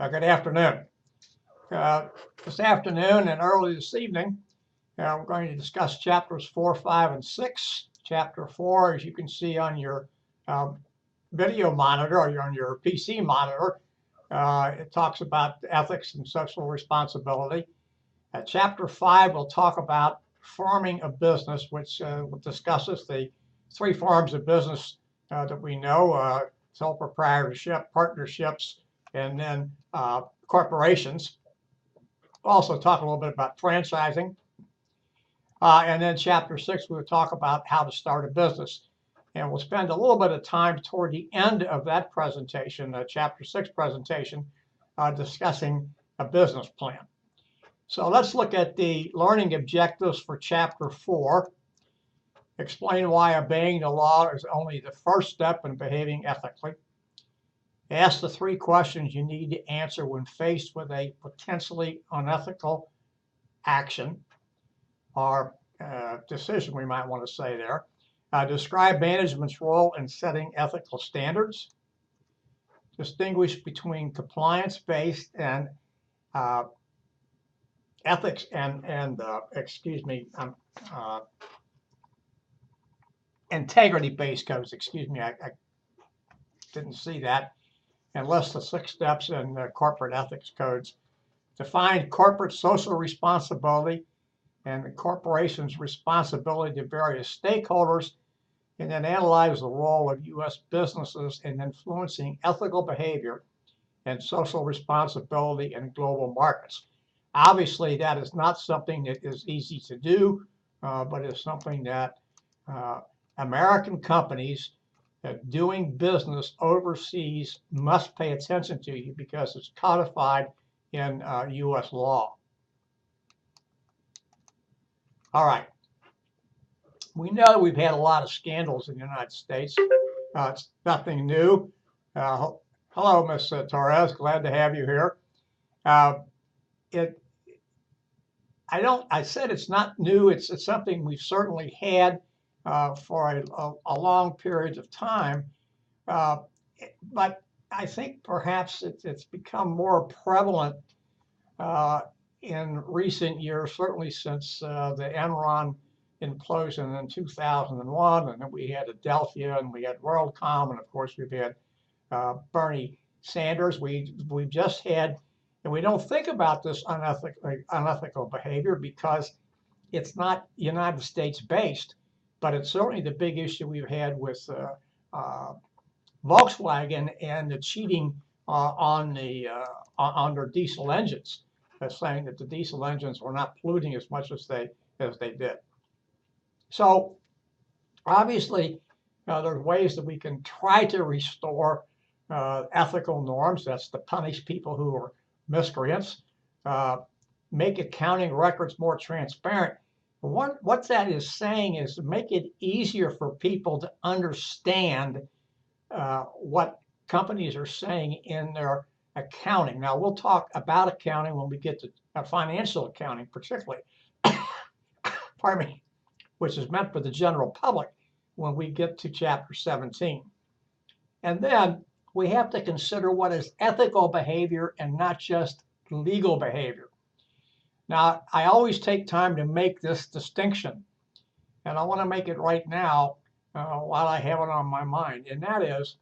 Good afternoon. This afternoon and early this evening, we're going to discuss chapters 4, 5, and 6. Chapter 4, as you can see on your video monitor or on your PC monitor, it talks about ethics and social responsibility. Chapter 5 will talk about forming a business, which discusses the three forms of business that we know, sole proprietorship, partnerships, and then corporations. We'll also talk a little bit about franchising. And then chapter 6, we'll talk about how to start a business. And we'll spend a little bit of time toward the end of that presentation, chapter 6 presentation, discussing a business plan. So let's look at the learning objectives for chapter 4. Explain why obeying the law is only the first step in behaving ethically. Ask the 3 questions you need to answer when faced with a potentially unethical action or decision, we might want to say there. Describe management's role in setting ethical standards. Distinguish between compliance-based and ethics and integrity-based codes. I didn't see that. And list the 6 steps in the corporate ethics codes. Define corporate social responsibility and the corporation's responsibility to various stakeholders, and then analyze the role of U.S. businesses in influencing ethical behavior and social responsibility in global markets. Obviously, that is not something that is easy to do, but it's something that American companies doing business overseas must pay attention to, because it's codified in U.S. law. All right. We know we've had a lot of scandals in the United States. It's nothing new. Hello, Ms. Torres. Glad to have you here. I said it's not new. It's something we've certainly had for a long period of time. But I think perhaps it's become more prevalent in recent years, certainly since the Enron implosion in 2001, and then we had Adelphia, and we had WorldCom, and of course we've had Bernie Sanders. We've just had, and we don't think about this unethical behavior because it's not United States based, but it's certainly the big issue we've had with Volkswagen and the cheating on their diesel engines, saying that the diesel engines were not polluting as much as they did. So obviously, there's ways that we can try to restore ethical norms. That's to punish people who are miscreants, make accounting records more transparent. What that is saying is to make it easier for people to understand what companies are saying in their accounting. Now, we'll talk about accounting when we get to financial accounting, particularly, pardon me, which is meant for the general public when we get to chapter 17. And then we have to consider what is ethical behavior and not just legal behavior. Now, I always take time to make this distinction, and I want to make it right now while I have it on my mind, and that is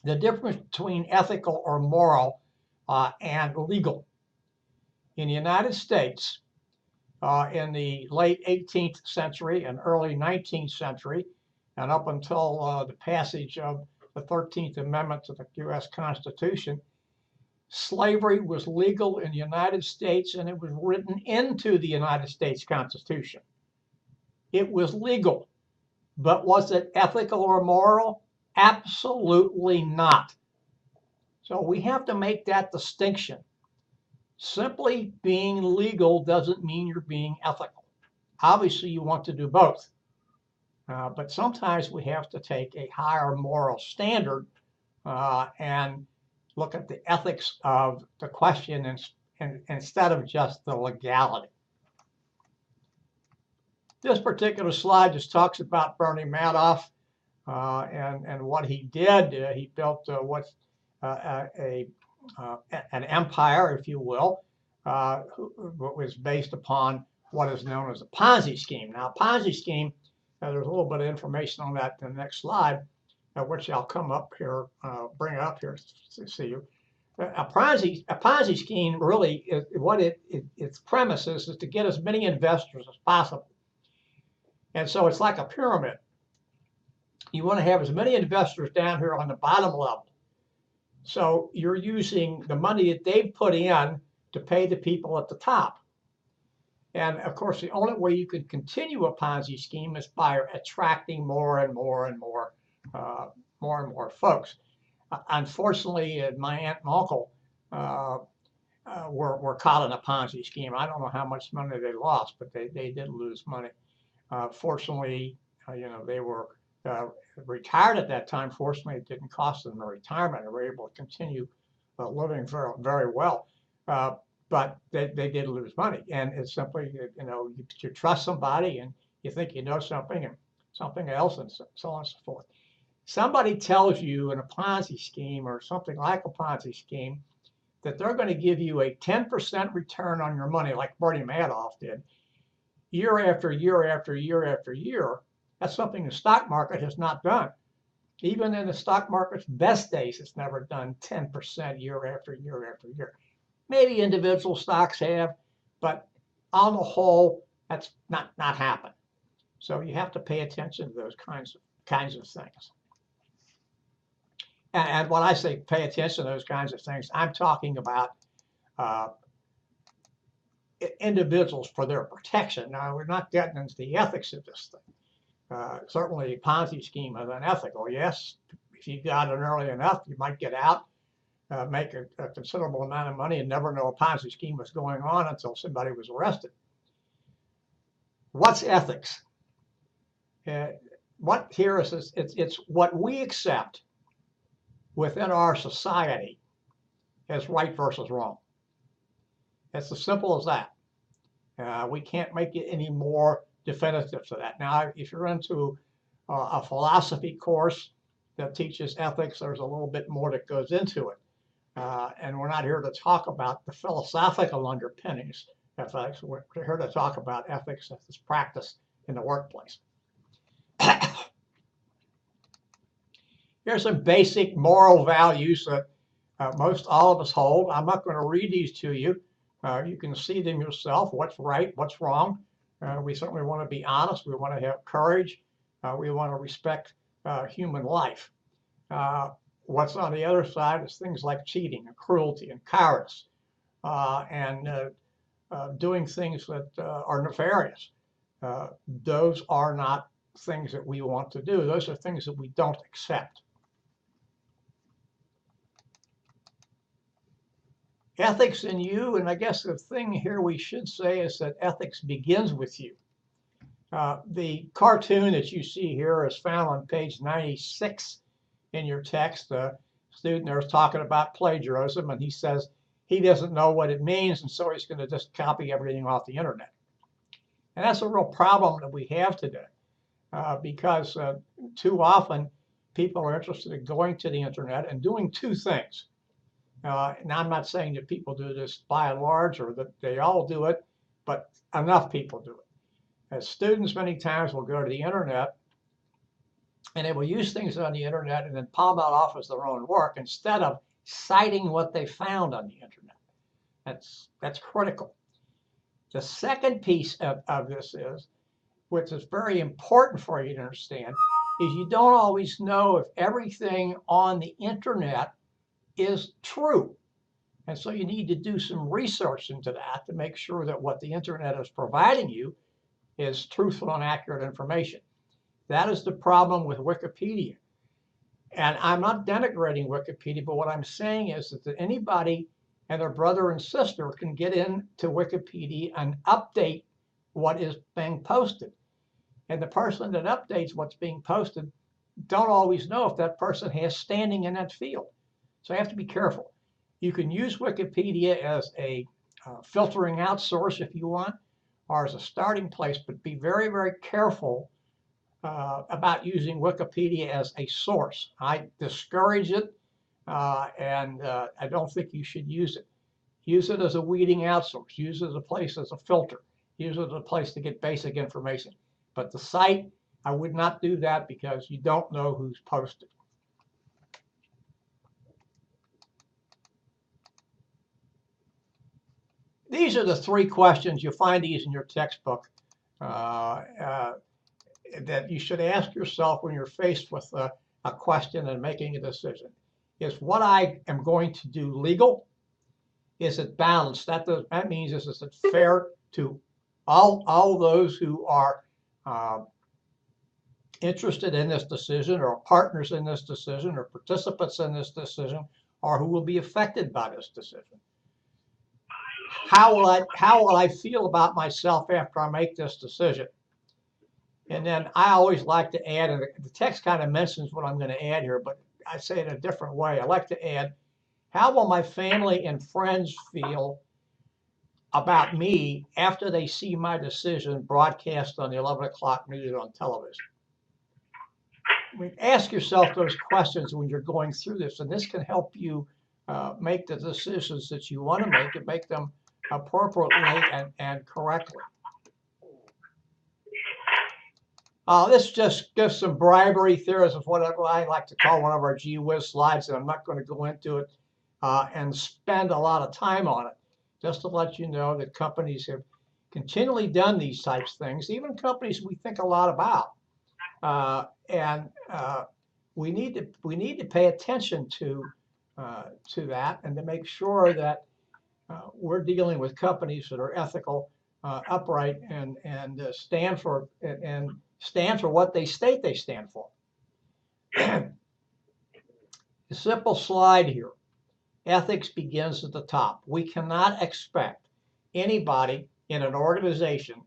the difference between ethical or moral and legal. In the United States, in the late 18th century and early 19th century, and up until the passage of the 13th Amendment to the U.S. Constitution, slavery was legal in the United States, and it was written into the United States Constitution. It was legal, but was it ethical or moral? Absolutely not. So we have to make that distinction. Simply being legal doesn't mean you're being ethical. Obviously, you want to do both. But sometimes we have to take a higher moral standard and look at the ethics of the question instead of just the legality. This particular slide just talks about Bernie Madoff and what he did. He built what's a an empire, if you will, was based upon what is known as a Ponzi scheme. Now, a Ponzi scheme, there's a little bit of information on that in the next slide, which I'll come up here, bring up here to see you. A Ponzi scheme really is what its premise is to get as many investors as possible. And so it's like a pyramid. You want to have as many investors down here on the bottom level. So you're using the money that they've put in to pay the people at the top. And of course, the only way you can continue a Ponzi scheme is by attracting more and more and more folks. Unfortunately, my aunt and uncle were caught in a Ponzi scheme. I don't know how much money they lost, but they did lose money. Fortunately, they were retired at that time. Fortunately, it didn't cost them their retirement. They were able to continue living very, very well. But they did lose money. And it's simply, you trust somebody and you think you know something and something else and so on and so forth. Somebody tells you in a Ponzi scheme or something like a Ponzi scheme that they're going to give you a 10% return on your money, like Bernie Madoff did, year after year after year after year. That's something the stock market has not done. Even in the stock market's best days, it's never done 10% year after year after year. Maybe individual stocks have, but on the whole, that's not happened. So you have to pay attention to those kinds of things. And when I say pay attention to those kinds of things, I'm talking about individuals for their protection. Now, we're not getting into the ethics of this thing. Certainly, a Ponzi scheme is unethical. Yes, if you got in early enough, you might get out, make a considerable amount of money, and never know a Ponzi scheme was going on until somebody was arrested. What's ethics? What here is it's what we accept within our society as right versus wrong. It's as simple as that. We can't make it any more definitive to that. Now, if you're into a philosophy course that teaches ethics, there's a little bit more that goes into it. And we're not here to talk about the philosophical underpinnings of ethics. We're here to talk about ethics as it's practiced in the workplace. Here's some basic moral values that most all of us hold. I'm not going to read these to you. You can see them yourself, what's right, what's wrong. We certainly want to be honest. We want to have courage. We want to respect human life. What's on the other side is things like cheating and cruelty and cowardice and doing things that are nefarious. Those are not things that we want to do. Those are things that we don't accept. Ethics in you, and I guess the thing here we should say is that ethics begins with you. The cartoon that you see here is found on page 96 in your text. The student there is talking about plagiarism, and he says he doesn't know what it means, and so he's going to just copy everything off the internet. And that's a real problem that we have today, because too often people are interested in going to the internet and doing two things. And I'm not saying that people do this by and large or that they all do it, but enough people do it. As students many times will go to the internet and they will use things on the internet and then palm that off as their own work instead of citing what they found on the internet. That's critical. The second piece of this is, which is very important for you to understand, is you don't always know if everything on the internet is true. And so you need to do some research into that to make sure that what the internet is providing you is truthful and accurate information. That is the problem with Wikipedia. And I'm not denigrating Wikipedia, but what I'm saying is that anybody and their brother and sister can get into Wikipedia and update what is being posted. And the person that updates what's being posted don't always know if that person has standing in that field. So you have to be careful. You can use Wikipedia as a filtering out source if you want, or as a starting place, but be very, very careful about using Wikipedia as a source. I discourage it and I don't think you should use it. Use it as a weeding out source. Use it as a place as a filter. Use it as a place to get basic information. But the site, I would not do that because you don't know who's posted. These are the 3 questions. You'll find these in your textbook that you should ask yourself when you're faced with a question and making a decision. Is what I am going to do legal? Is it balanced? That means is it fair to all those who are interested in this decision, or partners in this decision, or participants in this decision, or who will be affected by this decision? How will I feel about myself after I make this decision? And then I always like to add, and the text kind of mentions what I'm going to add here, but I say it a different way. I like to add, how will my family and friends feel about me after they see my decision broadcast on the 11 o'clock news on television? I mean, ask yourself those questions when you're going through this, and this can help you make the decisions that you want to make and make them appropriately and correctly. This just gives some bribery theories of whatever I like to call one of our gee whiz slides, and I'm not going to go into it and spend a lot of time on it. Just to let you know that companies have continually done these types of things, even companies we think a lot about. We need to pay attention to that, and to make sure that we're dealing with companies that are ethical, upright, and stand for what they state they stand for. A simple slide here. Ethics begins at the top. We cannot expect anybody in an organization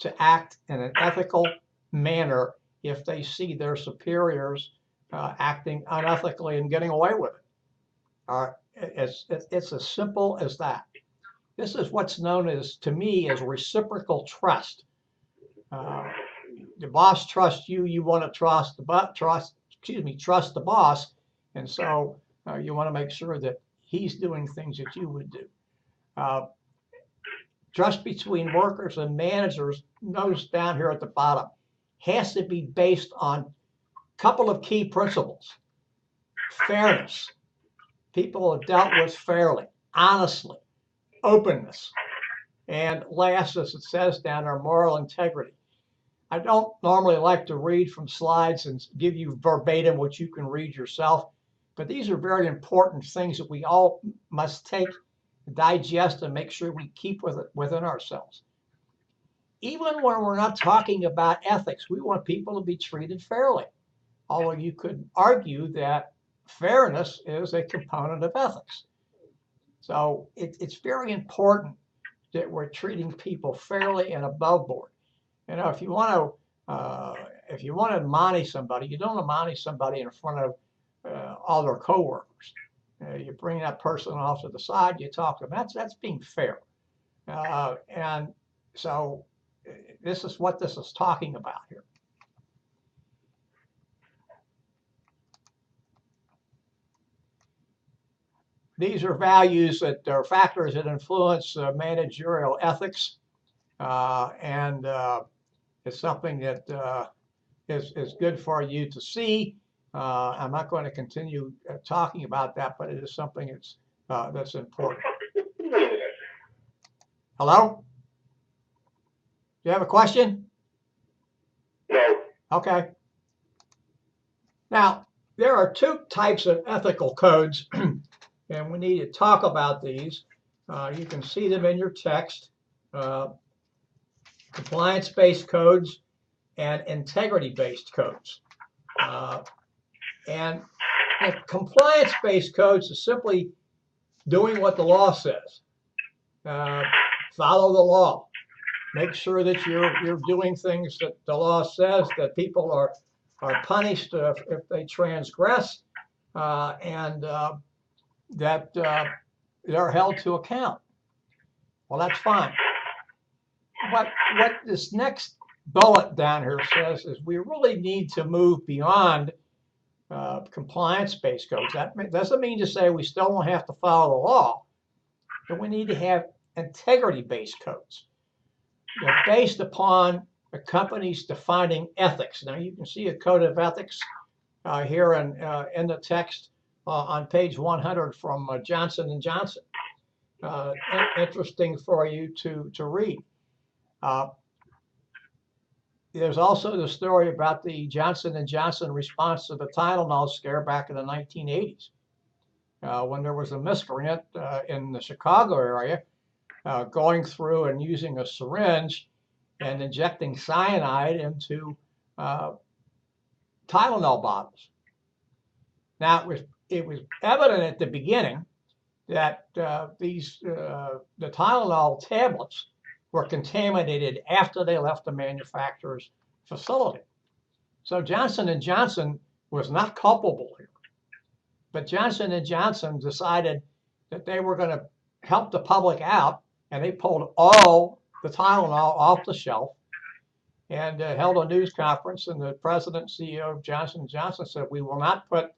to act in an ethical manner if they see their superiors acting unethically and getting away with it. It's as simple as that. This is what's known as, to me, as reciprocal trust. The boss trusts you. You want to trust the boss, and so you want to make sure that he's doing things that you would do. Trust between workers and managers, notice down here at the bottom, has to be based on a couple of key principles. Fairness. People are dealt with fairly, honestly, openness, and last, as it says down there, moral integrity. I don't normally like to read from slides and give you verbatim what you can read yourself, but these are very important things that we all must take, digest, and make sure we keep within ourselves. Even when we're not talking about ethics, we want people to be treated fairly. Although you could argue that fairness is a component of ethics. So it's very important that we're treating people fairly and above board. You know, if you want to admonish somebody, you don't admonish somebody in front of all their coworkers. You bring that person off to the side, you talk to them. That's being fair. And so this is what this is talking about here. These are values that are factors that influence managerial ethics, and it's something that is good for you to see. I'm not going to continue talking about that, but it is something that's important. Hello? Do you have a question? No. Okay. Now, there are 2 types of ethical codes, and we need to talk about these. You can see them in your text. Compliance-based codes and integrity-based codes. And compliance-based codes is simply doing what the law says. Follow the law. Make sure that you're doing things that the law says, that people are punished if they transgress, and that they're held to account. Well, that's fine. What this next bullet down here says is we really need to move beyond compliance-based codes. That doesn't mean to say we still don't have to follow the law, but we need to have integrity-based codes. They're based upon the company's defining ethics. Now you can see a code of ethics here in the text on page 100 from Johnson & Johnson. Interesting for you to read. There's also the story about the Johnson & Johnson response to the Tylenol scare back in the 1980s, when there was a miscreant in the Chicago area going through and using a syringe and injecting cyanide into Tylenol bottles. Now, it was evident at the beginning that the Tylenol tablets were contaminated after they left the manufacturer's facility. So Johnson & Johnson was not culpable here. But Johnson & Johnson decided that they were going to help the public out, and they pulled all the Tylenol off the shelf and held a news conference, and the president and CEO of Johnson & Johnson said, we will not put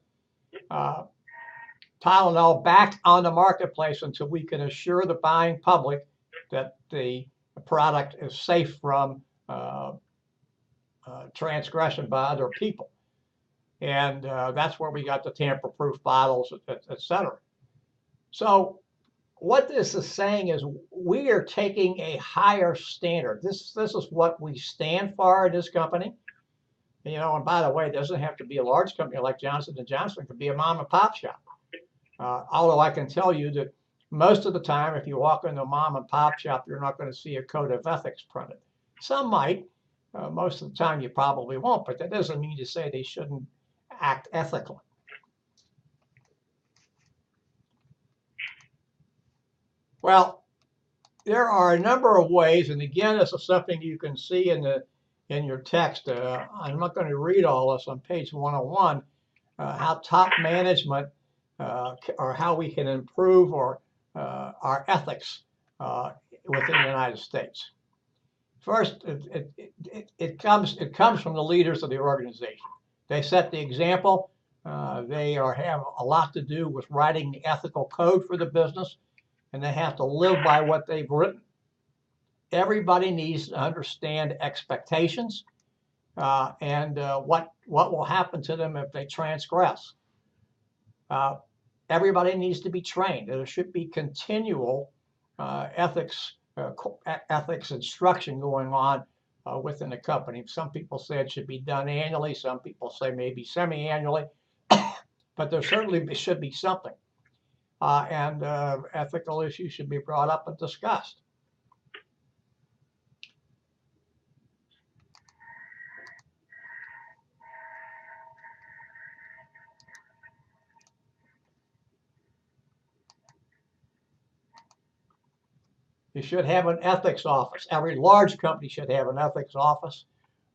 Tylenol back on the marketplace until we can assure the buying public that the product is safe from transgression by other people. And that's where we got the tamper-proof bottles, et cetera. So what this is saying is we are taking a higher standard. This is what we stand for in this company. You know, and by the way, it doesn't have to be a large company like Johnson & Johnson. It could be a mom and pop shop. Although I can tell you that most of the time, if you walk into a mom and pop shop, you're not going to see a code of ethics printed. Some might. Most of the time, you probably won't. But that doesn't mean to say they shouldn't act ethically. Well, there are a number of ways, and again, this is something you can see in your text. I'm not going to read all this on page 101. How top management or how we can improve our ethics within the United States. First, it comes from the leaders of the organization. They set the example. They have a lot to do with writing the ethical code for the business, and they have to live by what they've written. Everybody needs to understand expectations and what will happen to them if they transgress. Everybody needs to be trained. There should be continual ethics instruction going on within the company. Some people say it should be done annually. Some people say maybe semi-annually. But there certainly should be something. And ethical issues should be brought up and discussed. You should have an ethics office. Every large company should have an ethics office,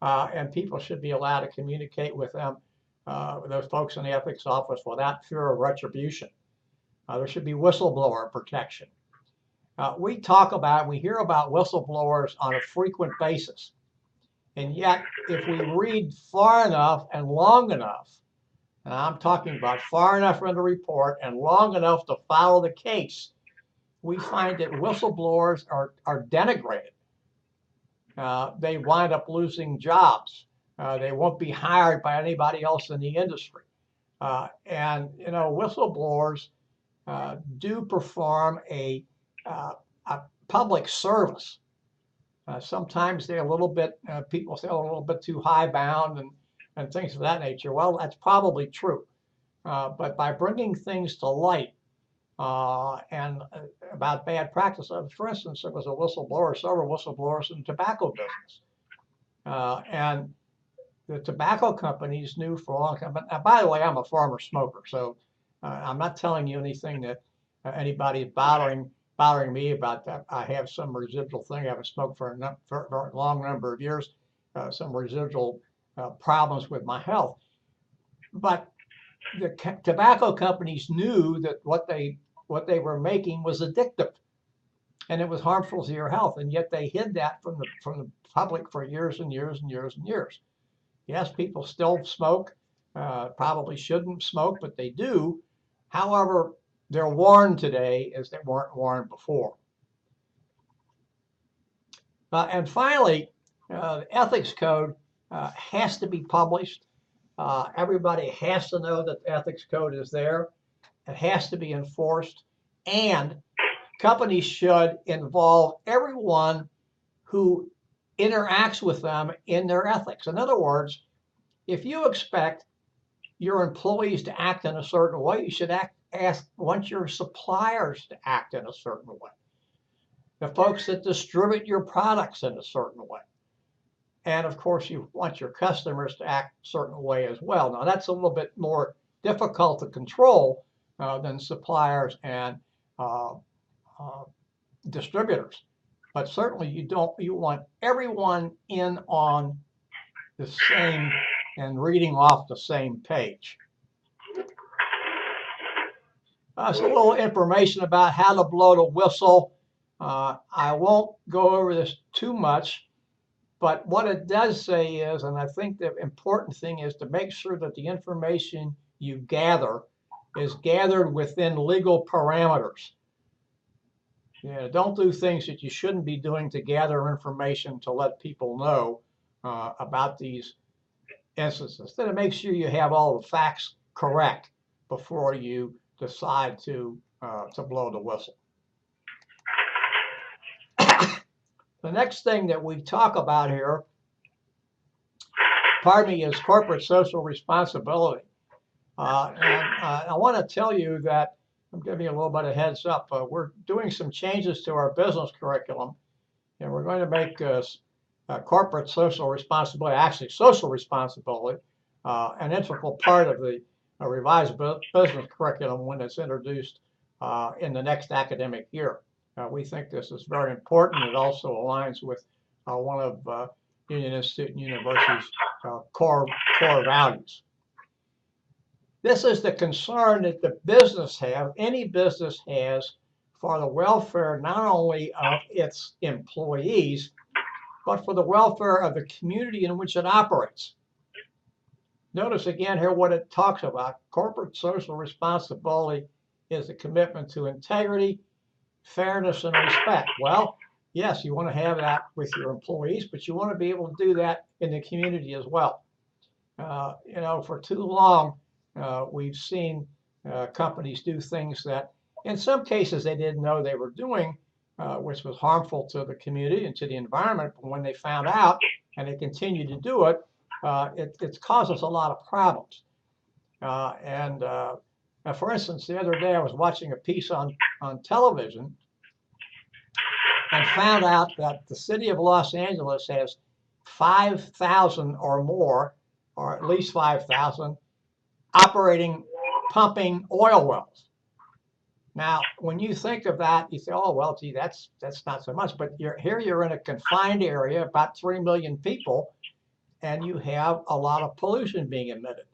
and people should be allowed to communicate with them, those folks in the ethics office, without fear of retribution. There should be whistleblower protection. We hear about whistleblowers on a frequent basis, and yet if we read far enough and long enough, and I'm talking about far enough in the report and long enough to follow the case, we find that whistleblowers are denigrated. They wind up losing jobs. They won't be hired by anybody else in the industry. And you know, whistleblowers do perform a public service. Sometimes they're a little bit, people say a little bit too high bound and things of that nature. Well, that's probably true. But by bringing things to light, and about bad practice. For instance, there was a whistleblower, several whistleblowers in the tobacco business. And the tobacco companies knew for a long time. But by the way, I'm a former smoker, so I'm not telling you anything that anybody's bothering me about that. I have some residual thing. I haven't smoked for a long number of years, some residual problems with my health. But the tobacco companies knew that what they were making was addictive, and it was harmful to your health, and yet they hid that from the public for years and years and years and years. Yes, people still smoke. probably shouldn't smoke, but they do. However, they're warned today as they weren't warned before. And finally, the ethics code has to be published. Everybody has to know that the ethics code is there. It has to be enforced, and companies should involve everyone who interacts with them in their ethics. In other words, if you expect your employees to act in a certain way, you should want your suppliers to act in a certain way. The folks that distribute your products in a certain way. And of course, you want your customers to act a certain way as well. Now, that's a little bit more difficult to control than suppliers and distributors. But certainly you want everyone in on the same and reading off the same page. So a little information about how to blow the whistle. I won't go over this too much, but what it does say is, and I think the important thing is to make sure that the information you gather is gathered within legal parameters. Don't do things that you shouldn't be doing to gather information to let people know about these instances. Then make sure you have all the facts correct before you decide to blow the whistle. The next thing that we talk about here, is corporate social responsibility. I want to tell you that I'm giving you a little bit of heads up. We're doing some changes to our business curriculum, and we're going to make corporate social responsibility, actually social responsibility, an integral part of the revised business curriculum when it's introduced in the next academic year. We think this is very important. It also aligns with one of Union Institute and University's core values. This is the concern that the business any business has for the welfare not only of its employees, but for the welfare of the community in which it operates. Notice again here what it talks about. Corporate social responsibility is a commitment to integrity, fairness, and respect. Well, yes, you want to have that with your employees, but you want to be able to do that in the community as well. For too long, we've seen companies do things that in some cases they didn't know they were doing, which was harmful to the community and to the environment. But when they found out and they continued to do it, it causes a lot of problems. For instance, the other day I was watching a piece on television and found out that the city of Los Angeles has 5,000 or more, or at least 5,000, pumping oil wells. Now, when you think of that, you say, oh, well, gee, that's not so much. But you're in a confined area, about 3 million people, and you have a lot of pollution being emitted.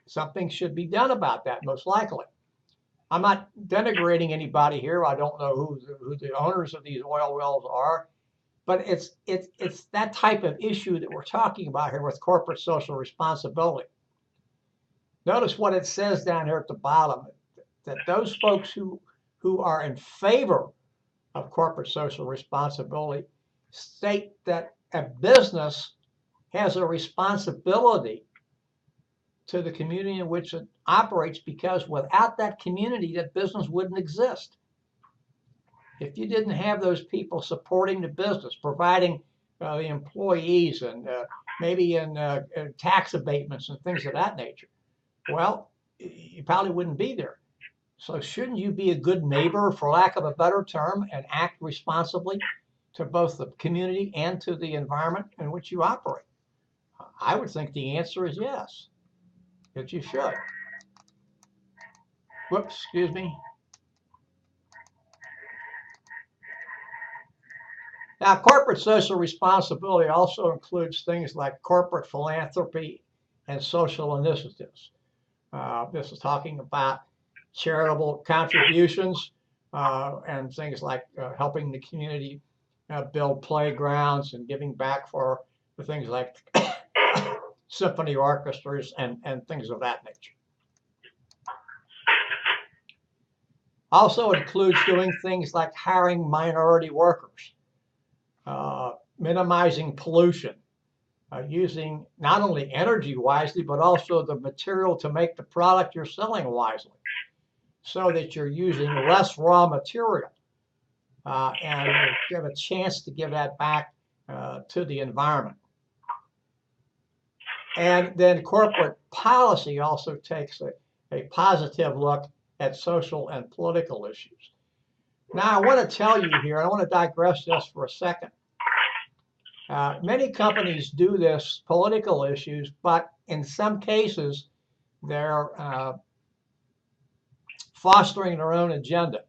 Something should be done about that, most likely. I'm not denigrating anybody here. I don't know who the owners of these oil wells are, but it's that type of issue that we're talking about here with corporate social responsibility. Notice what it says down here at the bottom, that those folks who are in favor of corporate social responsibility state that a business has a responsibility to the community in which it operates, because without that community, that business wouldn't exist. If you didn't have those people supporting the business, providing the employees and maybe in tax abatements and things of that nature, well, you probably wouldn't be there. So shouldn't you be a good neighbor, for lack of a better term, and act responsibly to both the community and to the environment in which you operate? I would think the answer is yes, that you should. Whoops, excuse me. Now, corporate social responsibility also includes things like corporate philanthropy and social initiatives. This is talking about charitable contributions and things like helping the community build playgrounds and giving back for things like symphony orchestras and things of that nature. Also includes doing things like hiring minority workers, minimizing pollution, using not only energy wisely, but also the material to make the product you're selling wisely, so that you're using less raw material and you have a chance to give that back to the environment. And then corporate policy also takes a positive look at social and political issues. Now, I want to tell you here, I want to digress just for a second. Many companies do this political issues, but in some cases, they're fostering their own agenda.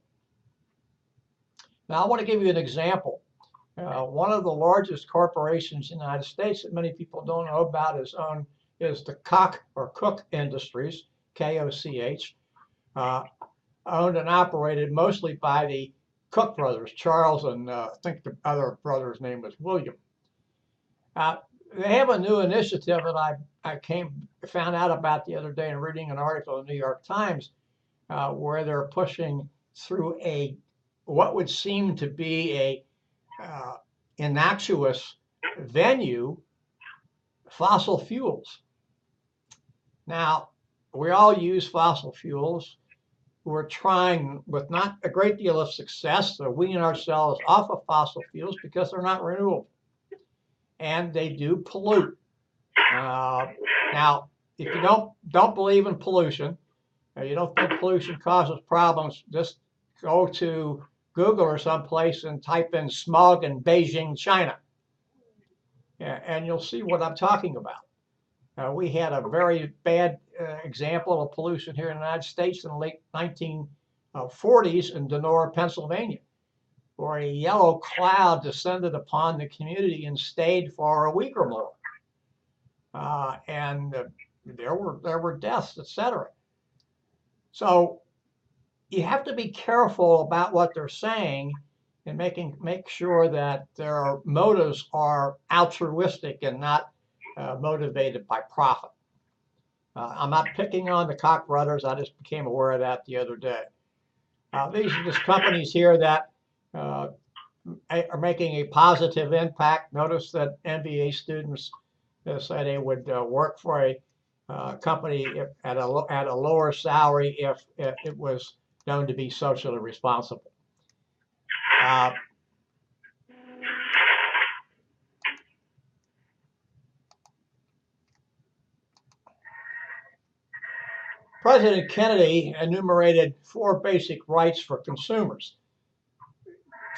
Now, I want to give you an example. One of the largest corporations in the United States that many people don't know about is the Koch Industries, K-O-C-H, owned and operated mostly by the Koch brothers, Charles, and I think the other brother's name was William. They have a new initiative that I found out about the other day in reading an article in the New York Times where they're pushing through what would seem to be a innocuous venue, fossil fuels. Now, we all use fossil fuels. We're trying, with not a great deal of success, to wean ourselves off of fossil fuels because they're not renewable. And they do pollute. Now, if you don't believe in pollution, you don't think pollution causes problems, just go to Google or someplace and type in smog in Beijing, China. And you'll see what I'm talking about. We had a very bad example of pollution here in the United States in the late 1940s in Donora, Pennsylvania, where a yellow cloud descended upon the community and stayed for a week or more. And there were deaths, etc. So you have to be careful about what they're saying and make sure that their motives are altruistic and not motivated by profit. I'm not picking on the Koch brothers. I just became aware of that the other day. These are just companies here that are making a positive impact. Notice that MBA students say they would work for a company at a lower salary if it was known to be socially responsible. President Kennedy enumerated 4 basic rights for consumers.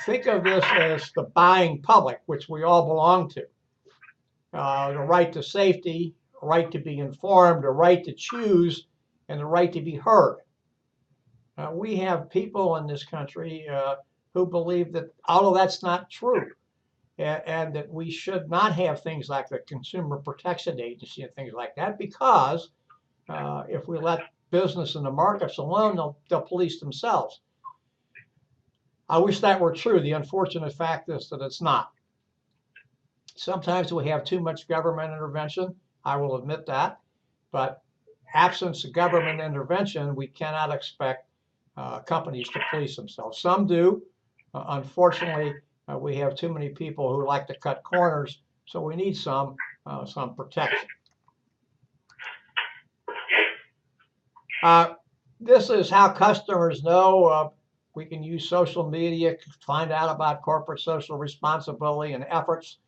Think of this as the buying public, which we all belong to. The right to safety, the right to be informed, the right to choose, and the right to be heard. We have people in this country who believe that all of that's not true, and that we should not have things like the Consumer Protection Agency and things like that, because if we let business and the markets alone, they'll police themselves. I wish that were true. The unfortunate fact is that it's not. Sometimes we have too much government intervention. I will admit that. But absence of government intervention, we cannot expect companies to police themselves. Some do. Unfortunately, we have too many people who like to cut corners, so we need some protection. This is how customers know we can use social media to find out about corporate social responsibility and efforts.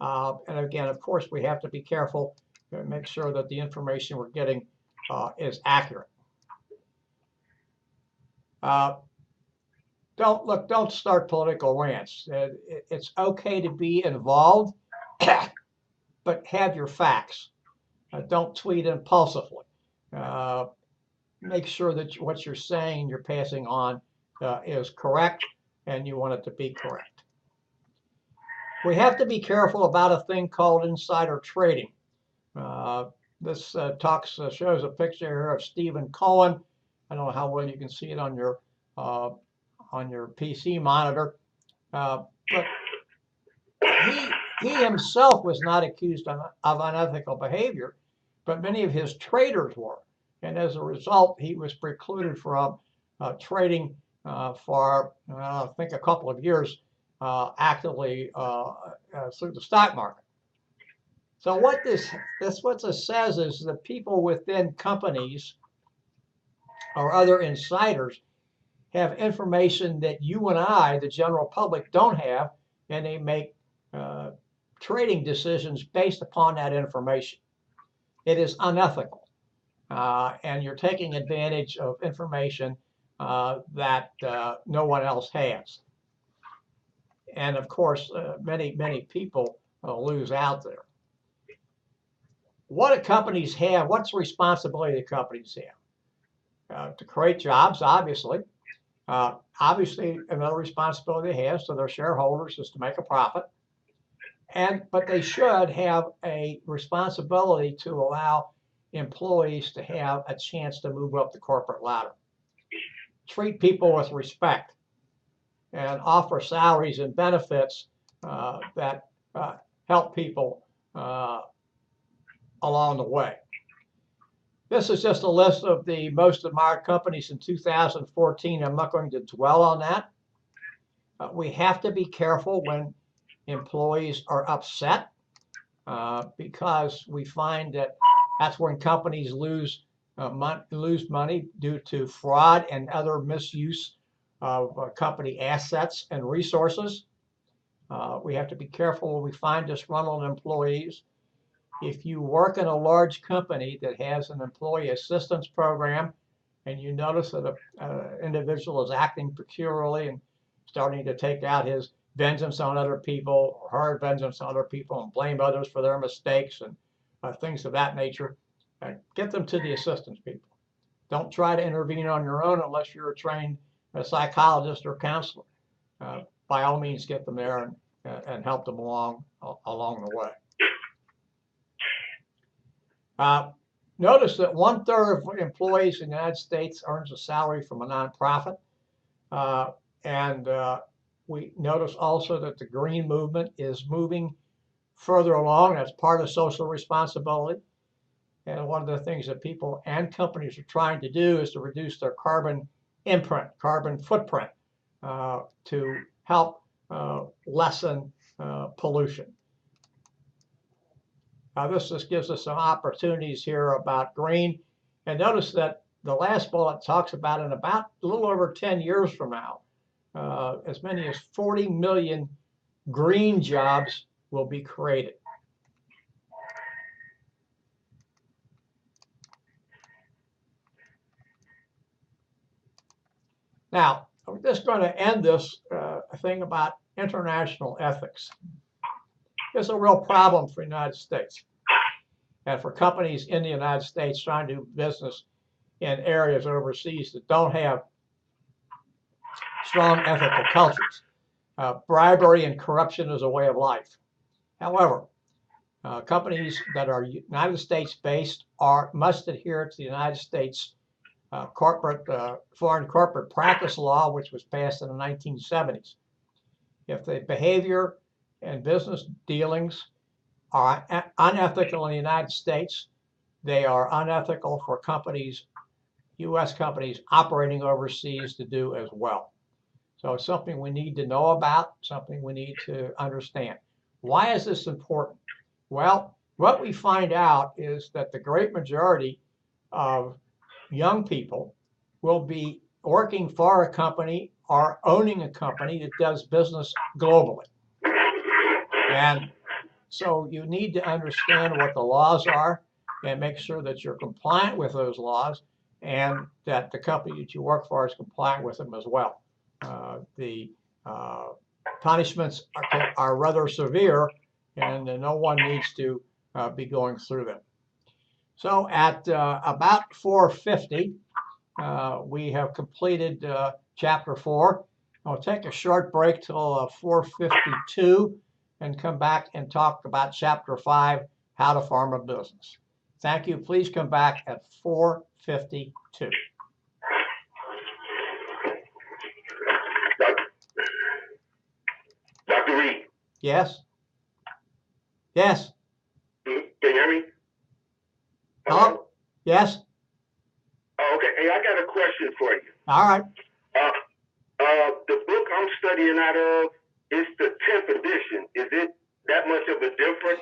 And again, of course, we have to be careful to make sure that the information we're getting is accurate. Don't start political rants. It's okay to be involved, but have your facts. Don't tweet impulsively. Make sure that what you're saying, you're passing on is correct, and you want it to be correct. We have to be careful about a thing called insider trading. This shows a picture here of Stephen Cohen. I don't know how well you can see it on your PC monitor, but he himself was not accused of unethical behavior. but many of his traders were. And as a result, he was precluded from trading for, I think, a couple of years actively through the stock market. So what this says is that people within companies or other insiders have information that you and I, the general public, don't have, and they make trading decisions based upon that information. It is unethical, and you're taking advantage of information that no one else has. And of course, many people lose out there. What do companies have? What's the responsibility the companies have? To create jobs, obviously. Obviously, another responsibility they have to their shareholders is to make a profit. But they should have a responsibility to allow employees to have a chance to move up the corporate ladder. Treat people with respect and offer salaries and benefits that help people along the way. This is just a list of the most admired companies in 2014. I'm not going to dwell on that. We have to be careful when employees are upset because we find that that's when companies lose money due to fraud and other misuse of company assets and resources. We have to be careful when we find disgruntled employees. If you work in a large company that has an employee assistance program and you notice that an individual is acting peculiarly and starting to take out his vengeance on other people or her vengeance on other people and blame others for their mistakes and things of that nature, get them to the assistance people. Don't try to intervene on your own unless you're a trained psychologist or counselor. By all means, get them there and help them along the way. Notice that 1/3 of employees in the United States earns a salary from a nonprofit. We notice also that the green movement is moving further along. That's part of social responsibility. And one of the things that people and companies are trying to do is to reduce their carbon footprint, to help lessen pollution. This just gives us some opportunities here about green. And notice that the last bullet talks about in about a little over 10 years from now, as many as 40 million green jobs will be created. Now, I'm just going to end this thing about international ethics. It's a real problem for the United States and for companies in the United States trying to do business in areas overseas that don't have strong ethical cultures. Bribery and corruption is a way of life. However, companies that are United States based must adhere to the United States Foreign Corporate Practice Law, which was passed in the 1970s. If the behavior and business dealings are unethical in the United States, they are unethical for companies, U.S. companies operating overseas, to do as well. So it's something we need to know about, something we need to understand. Why is this important? Well, what we find out is that the great majority of young people will be working for a company or owning a company that does business globally. And so you need to understand what the laws are and make sure that you're compliant with those laws and that the company that you work for is compliant with them as well. The punishments are rather severe, and no one needs to be going through them. So at about 4:50, we have completed Chapter 4. I'll take a short break till 4:52 and come back and talk about Chapter 5, How to Farm a Business. Thank you. Please come back at 4:52. Dr. Reed. Yes? Yes. Can you hear me? Hello? Yes? Oh, okay. Hey, I got a question for you. All right. The book I'm studying out of is the 10th edition. Is it that much of a difference?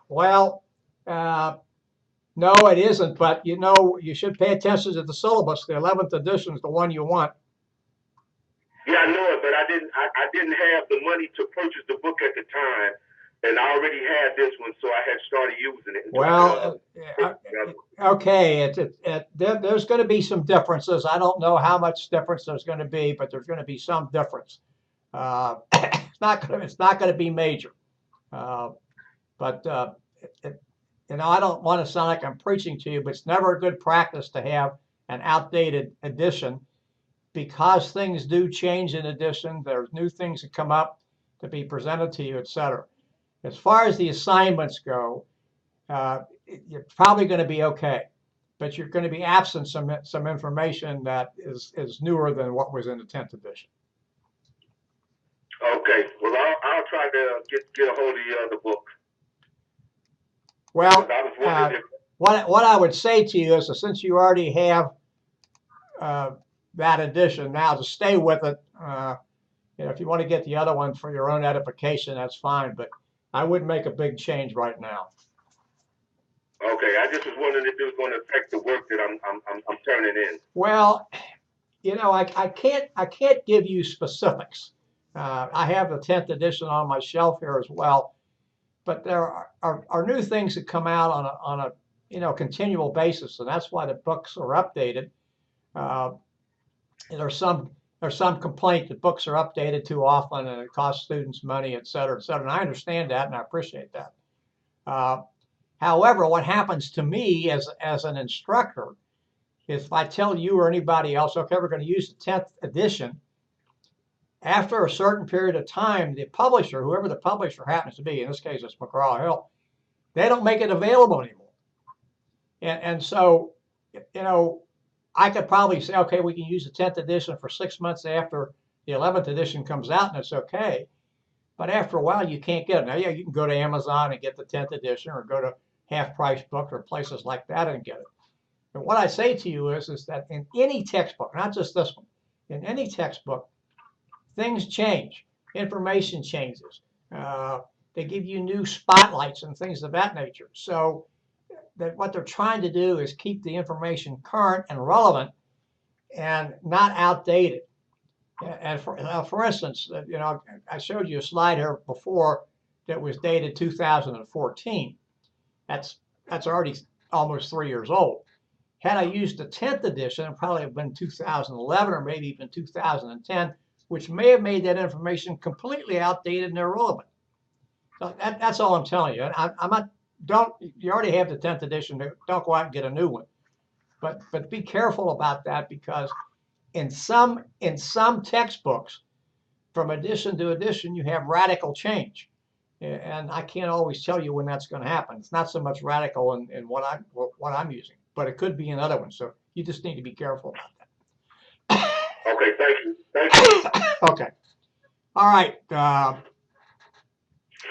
Well, no, it isn't, but you should pay attention to the syllabus. The 11th edition is the one you want. Yeah, I know it, but I didn't have the money to purchase the book at the time, and I already had this one, so I had started using it. Well, okay, there's going to be some differences. I don't know how much difference there's going to be, but there's going to be some difference. It's not going to be major. But I don't want to sound like I'm preaching to you, but it's never a good practice to have an outdated edition because things do change in edition. There's new things that come up to be presented to you, etc. As far as the assignments go, you're probably going to be okay, but you're going to be absent some information that is newer than what was in the 10th edition. Okay, well, I'll try to get a hold of the other book. Well, what I would say to you is that since you already have that edition now, to stay with it. If you want to get the other one for your own edification, that's fine, but I wouldn't make a big change right now. Okay, I just was wondering if it was going to affect the work that I'm turning in. Well, I can't give you specifics. I have the 10th edition on my shelf here as well, but there are new things that come out on a continual basis, and that's why the books are updated. There's some complaint that books are updated too often and it costs students money, et cetera, et cetera. And I understand that and I appreciate that. However, what happens to me as an instructor is if I tell you or anybody else, okay, we're going to use the 10th edition, after a certain period of time, the publisher, whoever the publisher happens to be, in this case it's McGraw-Hill, they don't make it available anymore. And so, I could probably say, okay, we can use the 10th edition for 6 months after the 11th edition comes out, and it's okay. But after a while, you can't get it. Now, yeah, you can go to Amazon and get the 10th edition or go to Half Price Book or places like that and get it. And what I say to you is that in any textbook, not just this one, in any textbook, things change. Information changes. They give you new spotlights and things of that nature. So that what they're trying to do is keep the information current and relevant and not outdated. And for instance, I showed you a slide here before that was dated 2014. That's already almost 3 years old. Had I used the 10th edition, it probably have been 2011 or maybe even 2010, which may have made that information completely outdated and irrelevant. So that's all I'm telling you. I'm not. You already have the 10th edition. Don't go out and get a new one. But be careful about that because in some textbooks, from edition to edition, you have radical change, and I can't always tell you when that's going to happen. It's not so much radical in what I'm using, but it could be in other ones. So you just need to be careful about that. Okay, thank you. Thank you. Okay. All right.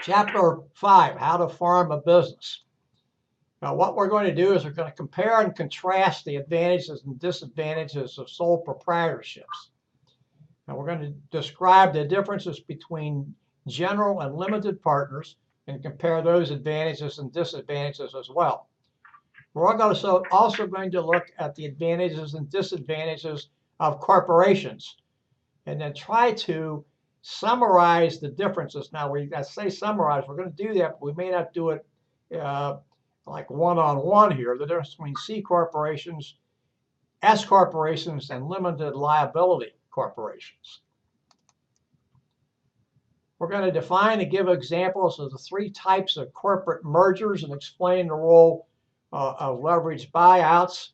Chapter 5, How to Farm a Business. Now, what we're going to do is we're going to compare and contrast the advantages and disadvantages of sole proprietorships. Now, we're going to describe the differences between general and limited partners and compare those advantages and disadvantages as well. We're also going to look at the advantages and disadvantages of corporations and then try to summarize the differences. Now, I say summarize, we're going to do that, but we may not do it like one-on-one here. The difference between C corporations, S corporations, and limited liability corporations. We're going to define and give examples of the 3 types of corporate mergers and explain the role of leveraged buyouts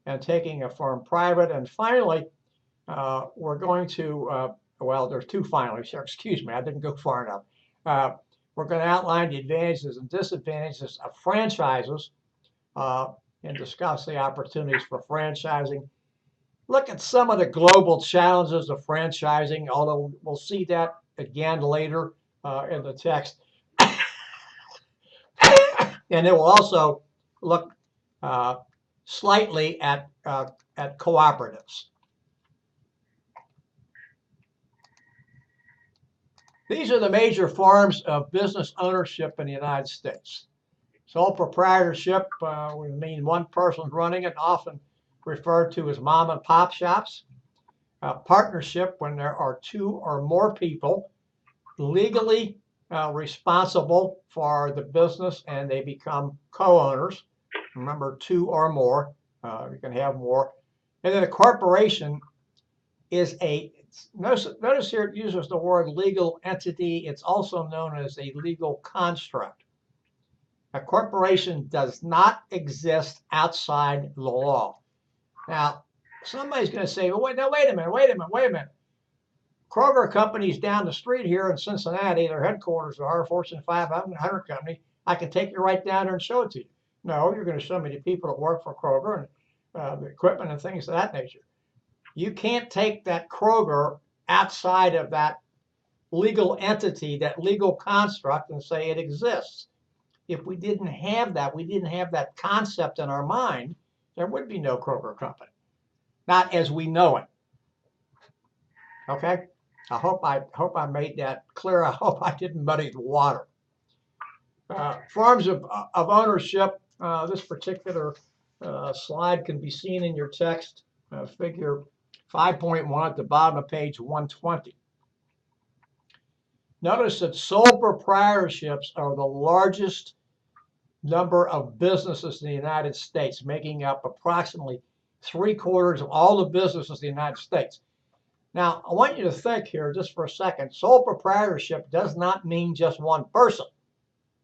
and taking a firm private. And finally, we're going to well, there's 2 finally, so excuse me, I didn't go far enough. We're going to outline the advantages and disadvantages of franchises and discuss the opportunities for franchising. Look at some of the global challenges of franchising, although we'll see that again later in the text. And it will also look slightly at cooperatives. These are the major forms of business ownership in the United States. Sole proprietorship would mean one person running it, often referred to as mom and pop shops. Partnership, when there are two or more people legally responsible for the business and they become co-owners. Remember, two or more, you can have more. And then a corporation is notice here it uses the word legal entity. It's also known as a legal construct. A corporation does not exist outside the law. Now, somebody's going to say, well, wait a minute. Kroger Company's down the street here in Cincinnati. Their headquarters are Fortune 500 company. I can take you right down there and show it to you. No, you're going to show me the people that work for Kroger and the equipment and things of that nature. You can't take that Kroger outside of that legal entity, that legal construct, and say it exists. If we didn't have that concept in our mind, there would be no Kroger Company. Not as we know it. Okay? I hope I made that clear. I hope I didn't muddy the water. Forms of ownership. This particular slide can be seen in your text, figure 5.1 at the bottom of page 120. Notice that sole proprietorships are the largest number of businesses in the United States, making up approximately 3/4 of all the businesses in the United States. Now, I want you to think here just for a second. Sole proprietorship does not mean just one person.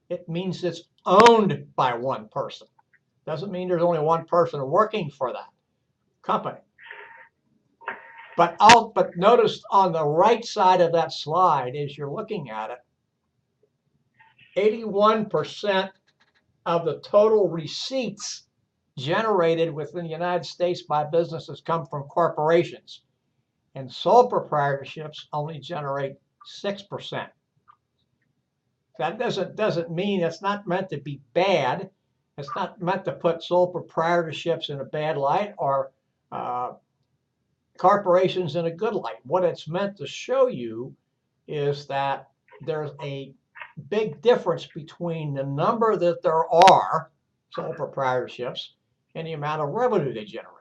It means it's owned by one person. Doesn't mean there's only one person working for that company. But notice on the right side of that slide, as you're looking at it, 81% of the total receipts generated within the United States by businesses come from corporations. And sole proprietorships only generate 6%. That doesn't mean it's not meant to be bad. It's not meant to put sole proprietorships in a bad light or corporations in a good light. What it's meant to show you is that there's a big difference between the number that there are sole proprietorships and the amount of revenue they generate.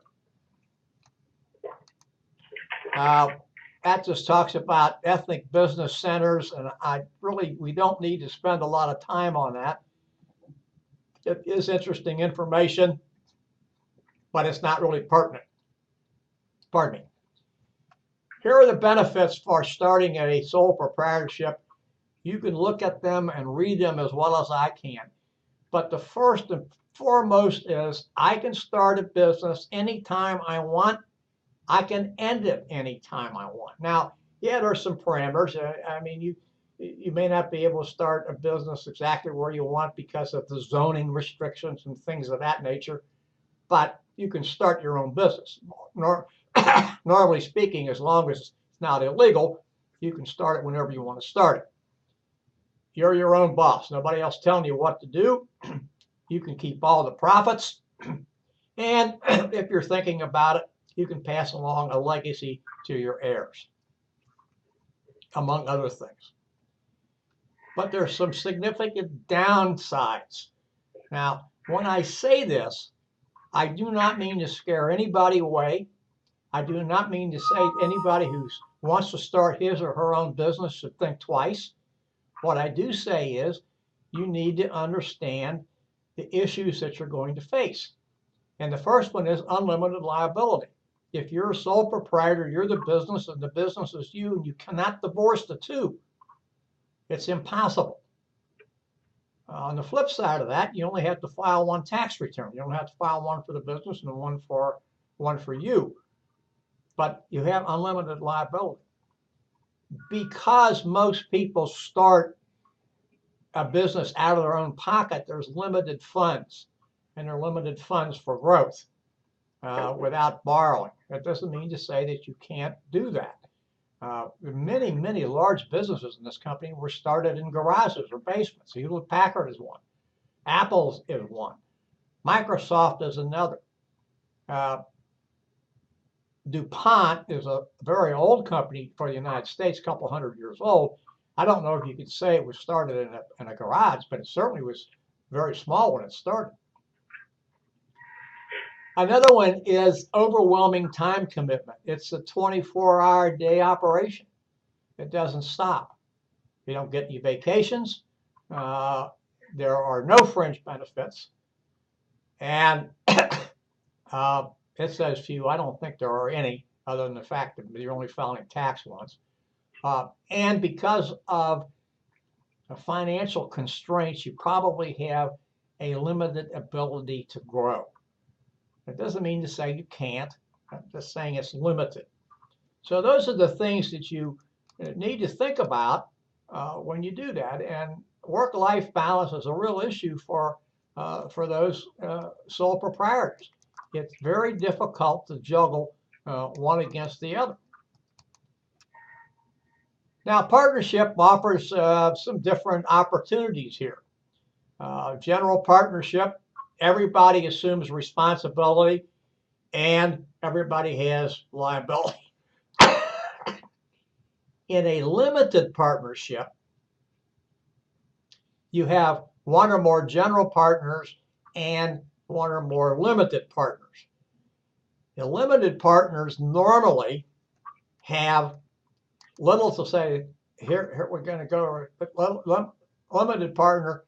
That just talks about ethnic business centers, and we don't need to spend a lot of time on that. It is interesting information, but it's not really pertinent. Pardon me. Here are the benefits for starting a sole proprietorship. You can look at them and read them as well as I can. But the first and foremost is I can start a business anytime I want. I can end it anytime I want. Now, yeah, there's some parameters. I mean, you may not be able to start a business exactly where you want because of the zoning restrictions and things of that nature, but you can start your own business. Normally speaking, as long as it's not illegal, you can start it whenever you want to start it. You're your own boss. Nobody else telling you what to do. You can keep all the profits. And if you're thinking about it, you can pass along a legacy to your heirs, among other things. But there's some significant downsides. Now, when I say this, I do not mean to scare anybody away. I do not mean to say anybody who wants to start his or her own business should think twice. What I do say is you need to understand the issues that you're going to face. And the first one is unlimited liability. If you're a sole proprietor, you're the business and the business is you, and you cannot divorce the two. It's impossible. On the flip side of that, you only have to file one tax return. You don't have to file one for the business and one for you. But you have unlimited liability. Because most people start a business out of their own pocket, there's limited funds, and there are limited funds for growth without borrowing. That doesn't mean to say that you can't do that. Many, many large businesses in this company were started in garages or basements. Hewlett Packard is one. Apple is one. Microsoft is another. DuPont is a very old company for the United States, a couple hundred years old. I don't know if you could say it was started in a garage, but it certainly was very small when it started. Another one is overwhelming time commitment. It's a 24-hour-a-day operation. It doesn't stop. You don't get any vacations. There are no fringe benefits. And it says few. I don't think there are any, other than the fact that you're only filing tax once. And because of the financial constraints, you probably have a limited ability to grow. That doesn't mean to say you can't. I'm just saying it's limited. So those are the things that you need to think about when you do that. And work-life balance is a real issue for those sole proprietors. It's very difficult to juggle one against the other. Now, partnership offers some different opportunities here. General partnership, everybody assumes responsibility and everybody has liability. In a limited partnership, you have one or more general partners and one or more limited partners. The limited partners normally have little to say. Here we're going to go. Limited partner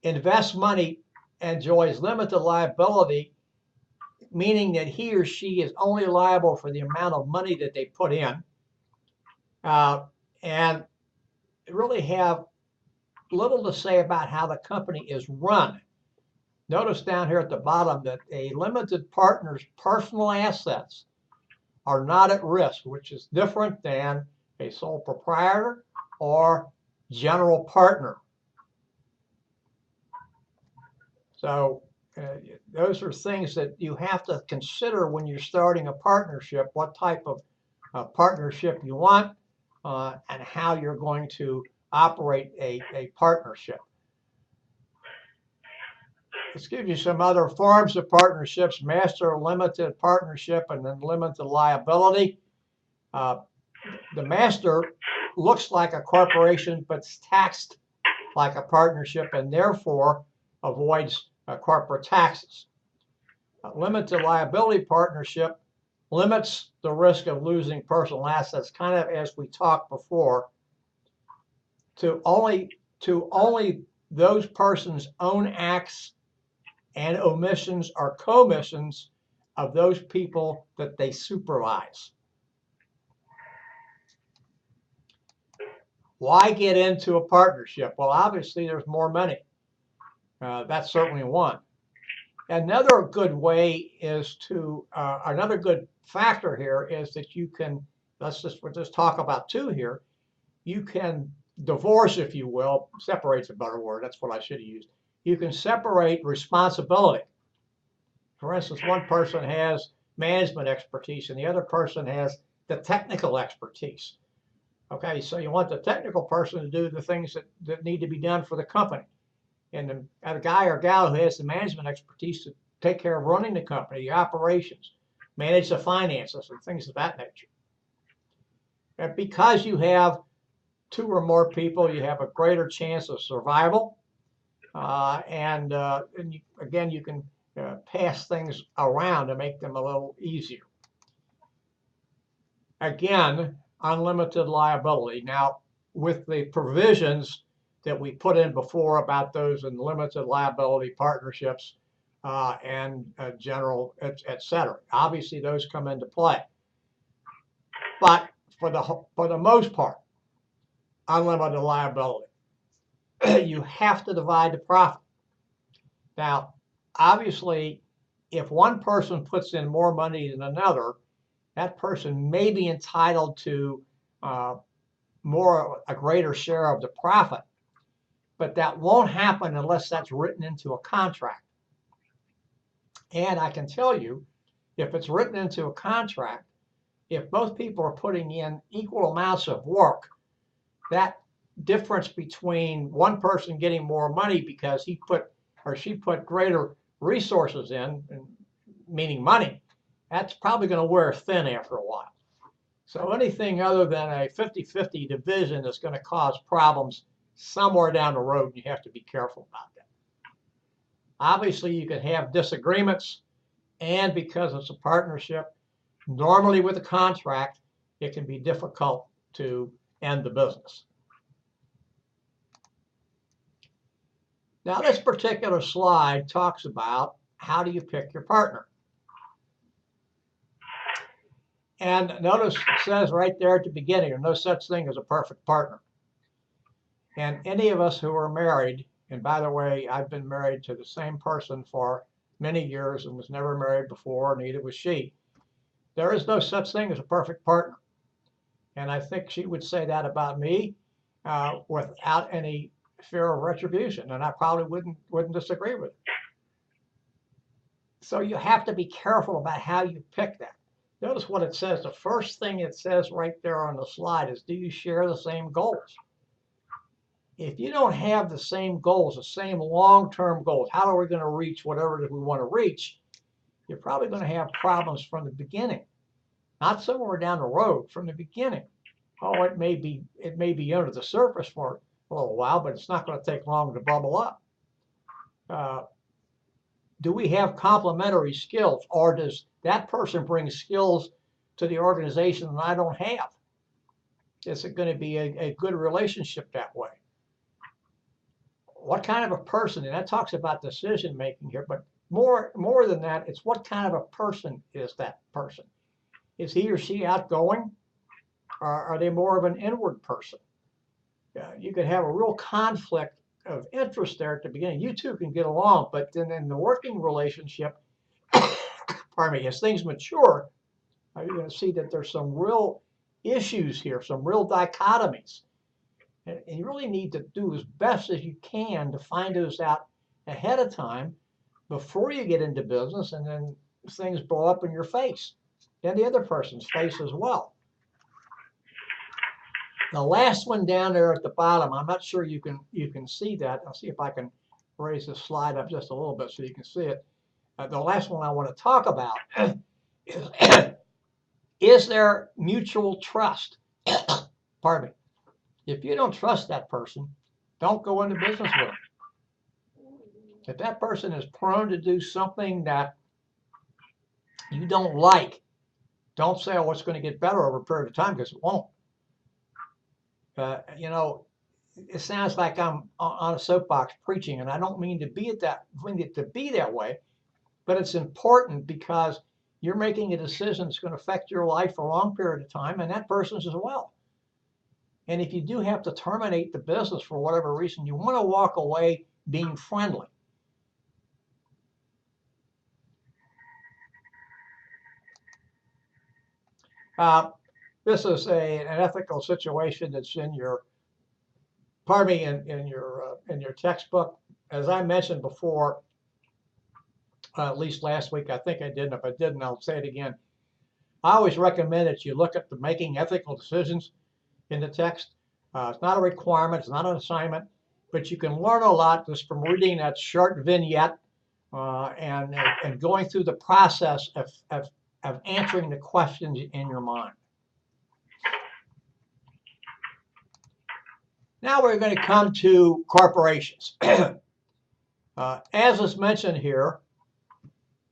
invests money, enjoys limited liability, meaning that he or she is only liable for the amount of money that they put in, and really have little to say about how the company is run. Notice down here at the bottom that a limited partner's personal assets are not at risk, which is different than a sole proprietor or general partner. So those are things that you have to consider when you're starting a partnership, what type of partnership you want and how you're going to operate a partnership. Let's give you some other forms of partnerships: master limited partnership and then limited liability. The master looks like a corporation, but it's taxed like a partnership and therefore avoids corporate taxes. Limited liability partnership limits the risk of losing personal assets, kind of as we talked before, to only those persons' own acts and omissions or commissions of those people that they supervise. Why get into a partnership? Well, obviously there's more money. That's certainly one. Another good way is to, another good factor here is that you can, we'll just talk about two here. You can divorce, if you will, separate's a better word, that's what I should have used. You can separate responsibility. For instance, one person has management expertise and the other person has the technical expertise. Okay, so you want the technical person to do the things that need to be done for the company. And a guy or gal who has the management expertise to take care of running the company, the operations, manage the finances, and things of that nature. And because you have two or more people, you have a greater chance of survival. And again, you can pass things around to make them a little easier. Again, unlimited liability. Now, with the provisions that we put in before about those in limited liability partnerships and general, et cetera, obviously those come into play. But for the most part, unlimited liability. You have to divide the profit. Now, obviously, if one person puts in more money than another, that person may be entitled to a greater share of the profit, but that won't happen unless that's written into a contract. And I can tell you, if it's written into a contract, if both people are putting in equal amounts of work, that difference between one person getting more money because he put or she put greater resources in, meaning money, that's probably going to wear thin after a while. So anything other than a 50-50 division is going to cause problems somewhere down the road, and you have to be careful about that. Obviously, you can have disagreements, and because it's a partnership, normally with a contract, it can be difficult to end the business. Now, this particular slide talks about how do you pick your partner. And notice it says right there at the beginning, there's no such thing as a perfect partner. And any of us who are married, and by the way, I've been married to the same person for many years and was never married before, neither was she. There is no such thing as a perfect partner. And I think she would say that about me without any fear of retribution, and I probably wouldn't disagree with it. So you have to be careful about how you pick that. Notice what it says. The first thing it says right there on the slide is, do you share the same goals? If you don't have the same goals, the same long-term goals, how are we going to reach whatever we want to reach? You're probably going to have problems from the beginning, not somewhere down the road, from the beginning. Oh, it may be under the surface for a little while, but it's not going to take long to bubble up. Do we have complementary skills, or does that person bring skills to the organization that I don't have? Is it going to be a good relationship that way? What kind of a person, and that talks about decision making here, but more than that, it's what kind of a person is that person? Is he or she outgoing? Or are they more of an inward person? You could have a real conflict of interest there at the beginning. You two can get along, but then in the working relationship, pardon me, as things mature, you're going to see that there's some real issues here, some real dichotomies. And you really need to do as best as you can to find those out ahead of time before you get into business, and then things blow up in your face and the other person's face as well. The last one down there at the bottom, I'm not sure you can see that. I'll see if I can raise this slide up just a little bit so you can see it. The last one I want to talk about is there mutual trust? Pardon me. If you don't trust that person, don't go into business with them. If that person is prone to do something that you don't like, don't say, oh, it's going to get better over a period of time, because it won't. You know, it sounds like I'm on a soapbox preaching, and I don't mean to be that way, but it's important because you're making a decision that's going to affect your life for a long period of time, and that person's as well. And if you do have to terminate the business for whatever reason, you want to walk away being friendly. This is an ethical situation that's in your, pardon me, in your textbook. As I mentioned before, at least last week, I think I did, and if I didn't, I'll say it again. I always recommend that you look at the making ethical decisions in the text. It's not a requirement, it's not an assignment, but you can learn a lot just from reading that short vignette and going through the process of answering the questions in your mind. Now we're going to come to corporations. As is mentioned here,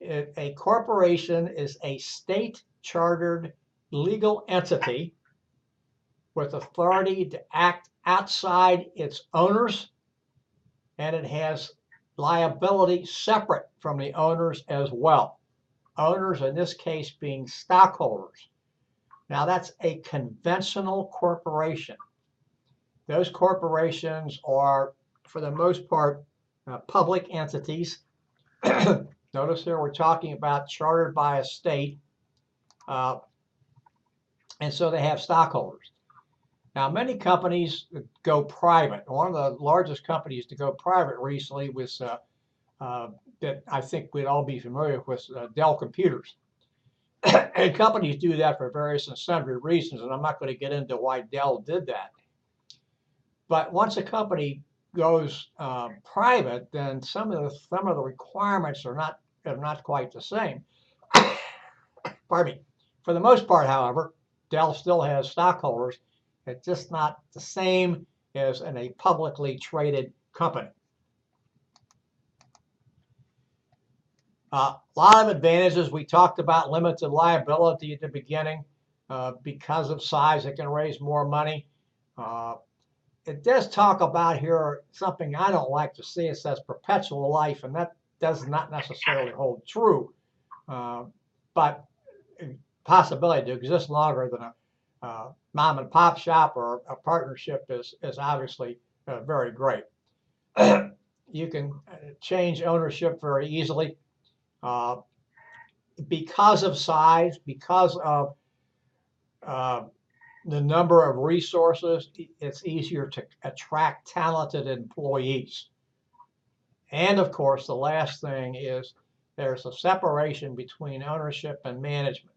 a corporation is a state-chartered legal entity with authority to act outside its owners, and it has liability separate from the owners as well. Owners in this case being stockholders. Now that's a conventional corporation. Those corporations are, for the most part, public entities. Notice here we're talking about chartered by a state, and so they have stockholders. Now, many companies go private. One of the largest companies to go private recently was that I think we'd all be familiar with, Dell Computers. And companies do that for various and sundry reasons, and I'm not going to get into why Dell did that. But once a company goes private, then some of the requirements are not quite the same. Pardon me. For the most part, however, Dell still has stockholders. It's just not the same as in a publicly traded company. A lot of advantages. We talked about limited liability at the beginning. Because of size, it can raise more money. It does talk about here something I don't like to see. It says perpetual life, and that does not necessarily hold true. But possibility to exist longer than a mom and pop shop or a partnership is obviously very great. You can change ownership very easily because of size, because of the number of resources. It's easier to attract talented employees. And of course, the last thing is there's a separation between ownership and management.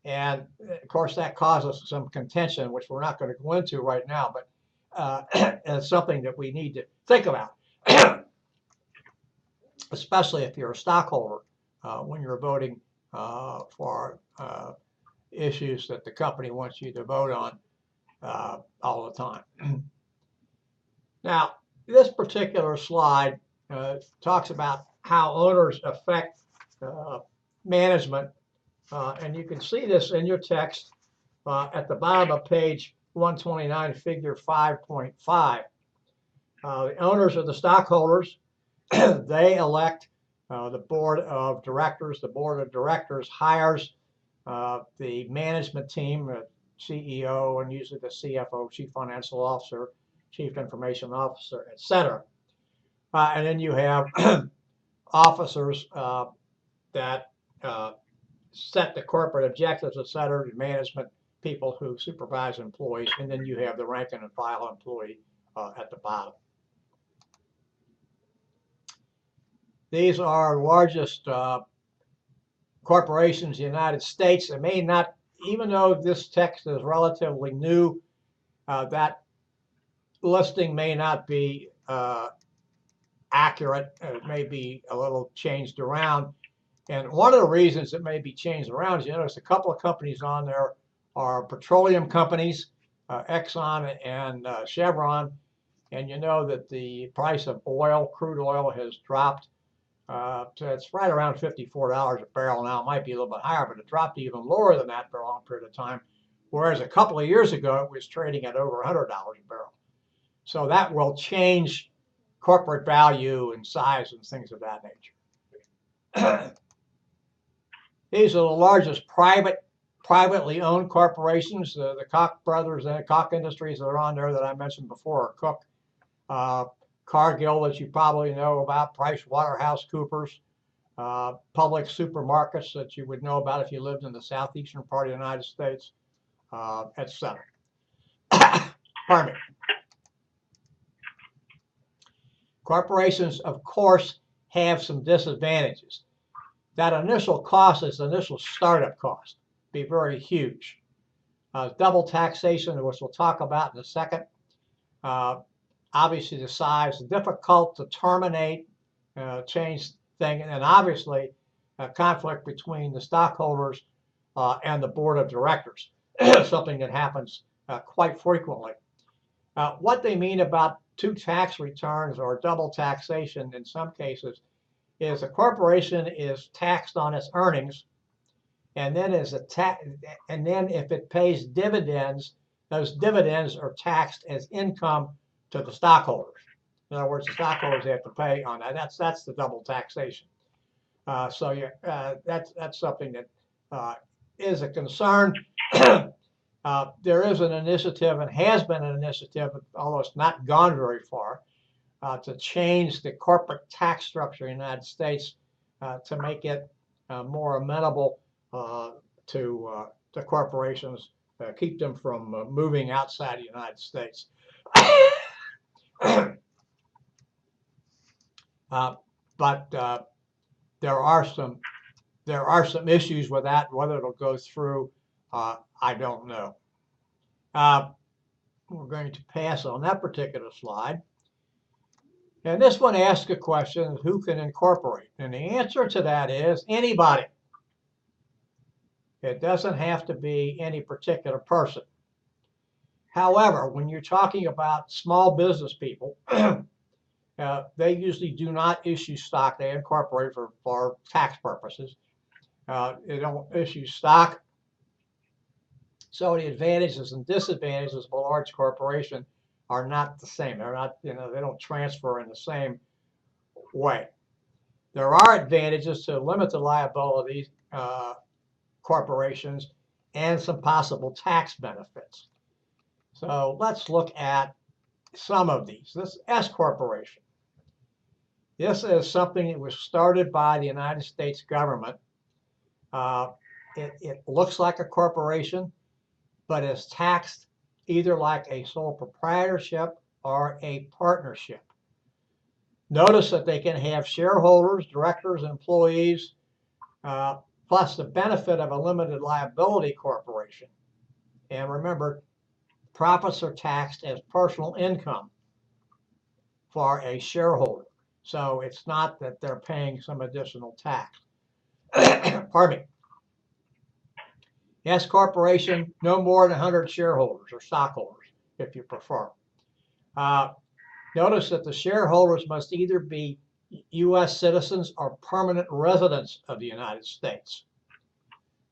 And of course, that causes some contention, which we're not going to go into right now, but it's something that we need to think about, especially if you're a stockholder when you're voting for issues that the company wants you to vote on all the time. Now, this particular slide talks about how owners affect management, and you can see this in your text at the bottom of page 129, figure 5.5. The owners are the stockholders. They elect the board of directors. The board of directors hires the management team, CEO, and usually the CFO, Chief Financial Officer, Chief Information Officer, etc. And then you have officers that set the corporate objectives, etc., management people who supervise employees, and then you have the rank and file employee at the bottom. These are largest corporations in the United States. It may not, even though this text is relatively new, that listing may not be accurate. It may be a little changed around. And one of the reasons it may be changed around is you notice a couple of companies on there are petroleum companies, Exxon and Chevron. And you know that the price of oil, crude oil, has dropped. So it's right around $54 a barrel now. It might be a little bit higher, but it dropped even lower than that for a long period of time. Whereas a couple of years ago, it was trading at over $100 a barrel. So that will change corporate value and size and things of that nature. These are the largest privately owned corporations. The Koch brothers and Koch Industries that are on there that I mentioned before are Cook, Cargill, that you probably know about, PricewaterhouseCoopers, public supermarkets that you would know about if you lived in the southeastern part of the United States, etc. Pardon me. Corporations, of course, have some disadvantages. That initial cost is the initial startup cost, be very huge. Double taxation, which we'll talk about in a second. Obviously, the size, difficult to terminate, change thing, and obviously a conflict between the stockholders and the board of directors, something that happens quite frequently. What they mean about two tax returns or double taxation in some cases is a corporation is taxed on its earnings, and then if it pays dividends, those dividends are taxed as income to the stockholders. In other words, the stockholders have to pay on that. That's the double taxation. That's something that is a concern. There is an initiative, and has been an initiative, although it's not gone very far, to change the corporate tax structure in the United States to make it more amenable to corporations, keep them from moving outside the United States. But there are some issues with that. Whether it'll go through, I don't know. We're going to pass on that particular slide. And this one asks a question: who can incorporate? And the answer to that is anybody. It doesn't have to be any particular person. However, when you're talking about small business people, they usually do not issue stock. They incorporate for tax purposes. They don't issue stock. So the advantages and disadvantages of a large corporation are not the same. They're not, they don't transfer in the same way. There are advantages to limited liability corporations and some possible tax benefits. So let's look at some of these. This S corporation. This is something that was started by the United States government. It looks like a corporation, but is taxed either like a sole proprietorship or a partnership. Notice that they can have shareholders, directors, employees, plus the benefit of a limited liability corporation. And remember, profits are taxed as personal income for a shareholder. So it's not that they're paying some additional tax. Pardon me. S corporation, no more than 100 shareholders or stockholders, if you prefer. Notice that the shareholders must either be U.S. citizens or permanent residents of the United States.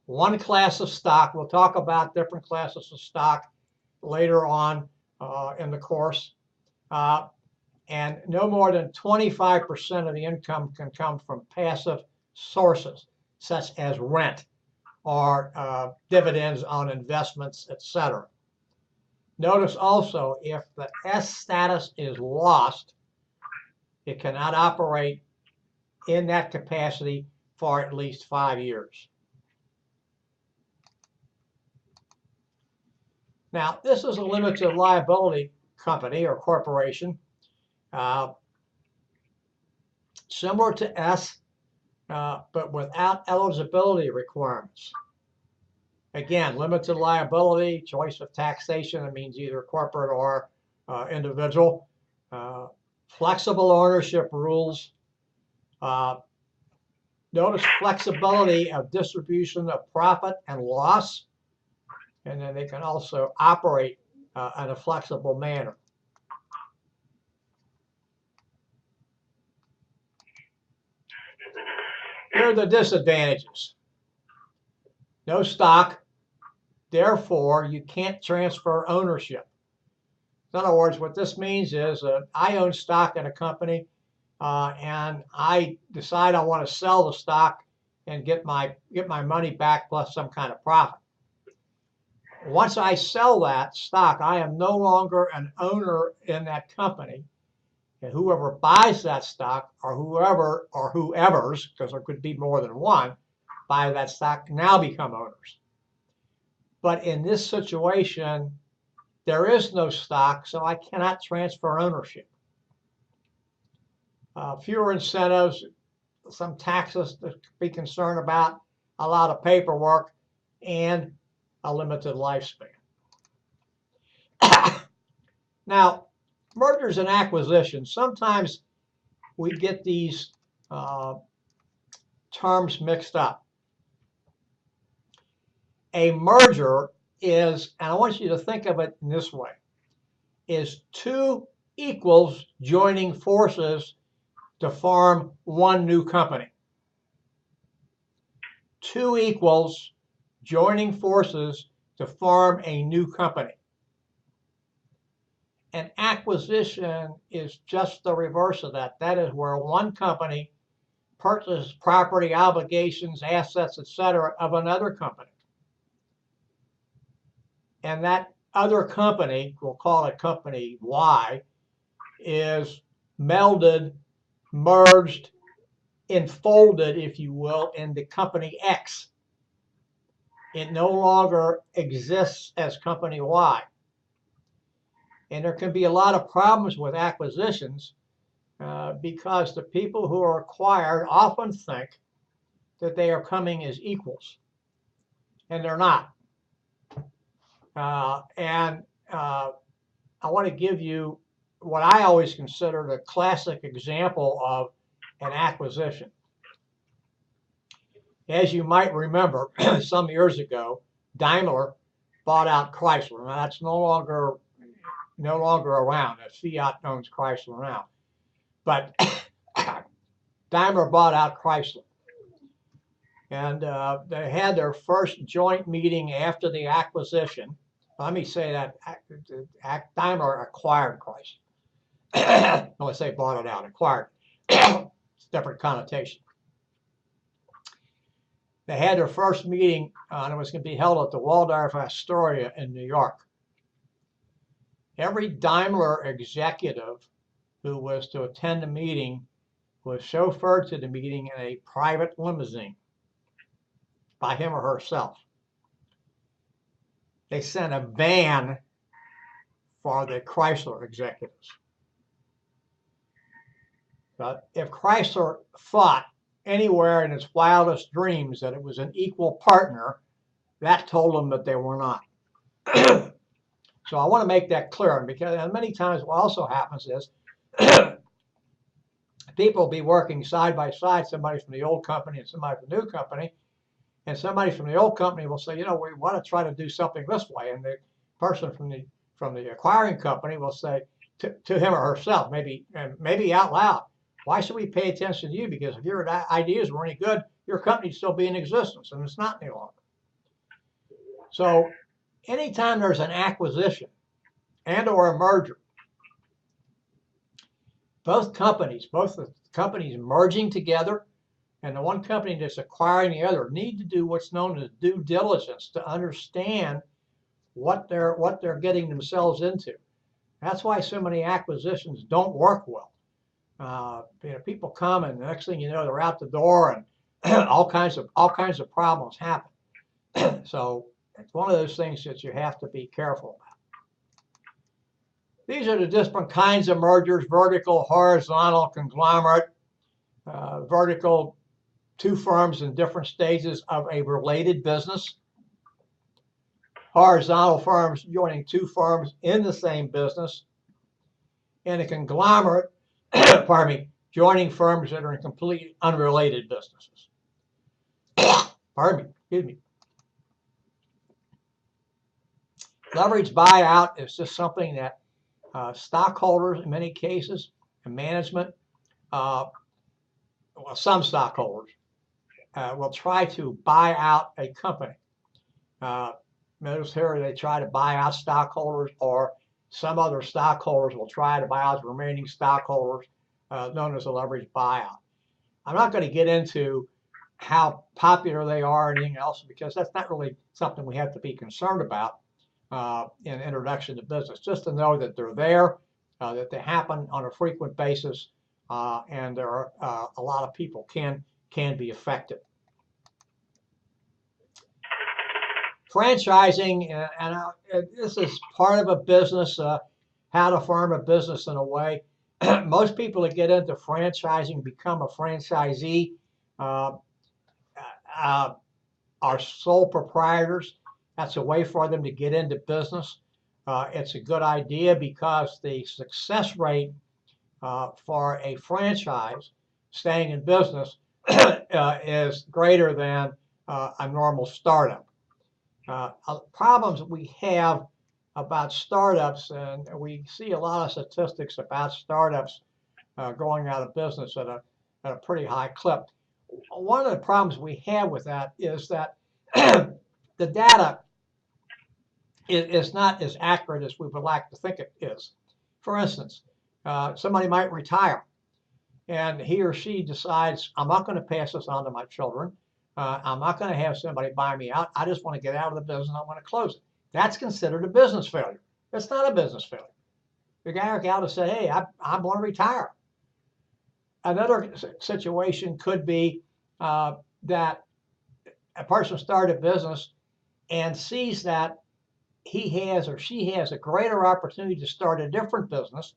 One class of stock, we'll talk about different classes of stock later on in the course, and no more than 25% of the income can come from passive sources, such as rent or dividends on investments, etc. Notice also, if the S status is lost, it cannot operate in that capacity for at least 5 years. Now, this is a limited liability company or corporation, similar to S, but without eligibility requirements. Again, limited liability, choice of taxation, it means either corporate or individual. Flexible ownership rules. Notice flexibility of distribution of profit and loss. And then they can also operate in a flexible manner. Here are the disadvantages. No stock, therefore you can't transfer ownership. In other words, what this means is I own stock in a company and I decide I want to sell the stock and get my money back plus some kind of profit. Once I sell that stock, I am no longer an owner in that company. And whoever buys that stock or whoever's, because there could be more than one, buy that stock now become owners. But in this situation, there is no stock, so I cannot transfer ownership. Fewer incentives, some taxes to be concerned about, a lot of paperwork, and a limited lifespan. Now, mergers and acquisitions, sometimes we get these terms mixed up. A merger is, and I want you to think of it in this way, is two equals joining forces to form one new company. Two equals joining forces to form a new company. An acquisition is just the reverse of that. That is where one company purchases property, obligations, assets, etc. of another company. And that other company, we'll call it company Y, is melded, merged, enfolded, if you will, into company X. It no longer exists as company Y. And there can be a lot of problems with acquisitions because the people who are acquired often think that they are coming as equals, and they're not. I want to give you what I always consider the classic example of an acquisition. As you might remember, some years ago, Daimler bought out Chrysler. Now that's no longer around. Fiat owns Chrysler now, but Daimler bought out Chrysler, and they had their first joint meeting after the acquisition. Let me say that Daimler acquired Chrysler. Let's say bought it out, acquired. It's a different connotation. They had their first meeting, and it was going to be held at the Waldorf Astoria in New York. Every Daimler executive who was to attend the meeting was chauffeured to the meeting in a private limousine by him or herself. They sent a van for the Chrysler executives. But if Chrysler thought anywhere in its wildest dreams that it was an equal partner, that told them that they were not. So I want to make that clear, because many times what also happens is people will be working side by side, somebody from the old company and somebody from the new company, and somebody from the old company will say, we want to try to do something this way, and the person from the acquiring company will say to him or herself, maybe out loud, why should we pay attention to you? Because if your ideas were any good, your company'd still be in existence, and it's not any longer. So anytime there's an acquisition and or a merger, both the companies merging together and the one company that's acquiring the other need to do what's known as due diligence to understand what they're getting themselves into. That's why so many acquisitions don't work well. People come, and the next thing you know, they're out the door, and all kinds of problems happen. So it's one of those things that you have to be careful about. These are the different kinds of mergers: vertical, horizontal, conglomerate. Vertical, two firms in different stages of a related business. Horizontal firms joining two firms in the same business. And a conglomerate, joining firms that are in completely unrelated businesses. Excuse me. Leverage buyout is just something that stockholders, in many cases, and management, some stockholders will try to buy out a company. Notice here they try to buy out stockholders, or some other stockholders will try to buy out the remaining stockholders, known as a leverage buyout. I'm not going to get into how popular they are or anything else, because that's not really something we have to be concerned about in introduction to business. Just to know that they're there, that they happen on a frequent basis, and there are a lot of people can be affected. Franchising, and this is part of a business, how to farm a business in a way. Most people that get into franchising become a franchisee, are sole proprietors. That's a way for them to get into business. It's a good idea because the success rate for a franchise staying in business is greater than a normal startup. Problems that we have about startups, and we see a lot of statistics about startups going out of business at a pretty high clip. One of the problems we have with that is that the data is not as accurate as we would like to think it is. For instance, somebody might retire, and he or she decides, I'm not going to pass this on to my children. I'm not going to have somebody buy me out. I just want to get out of the business. I want to close it. That's considered a business failure. It's not a business failure. The guy or gal to say, hey, I want to retire. Another situation could be that a person started a business and sees that he has or she has a greater opportunity to start a different business.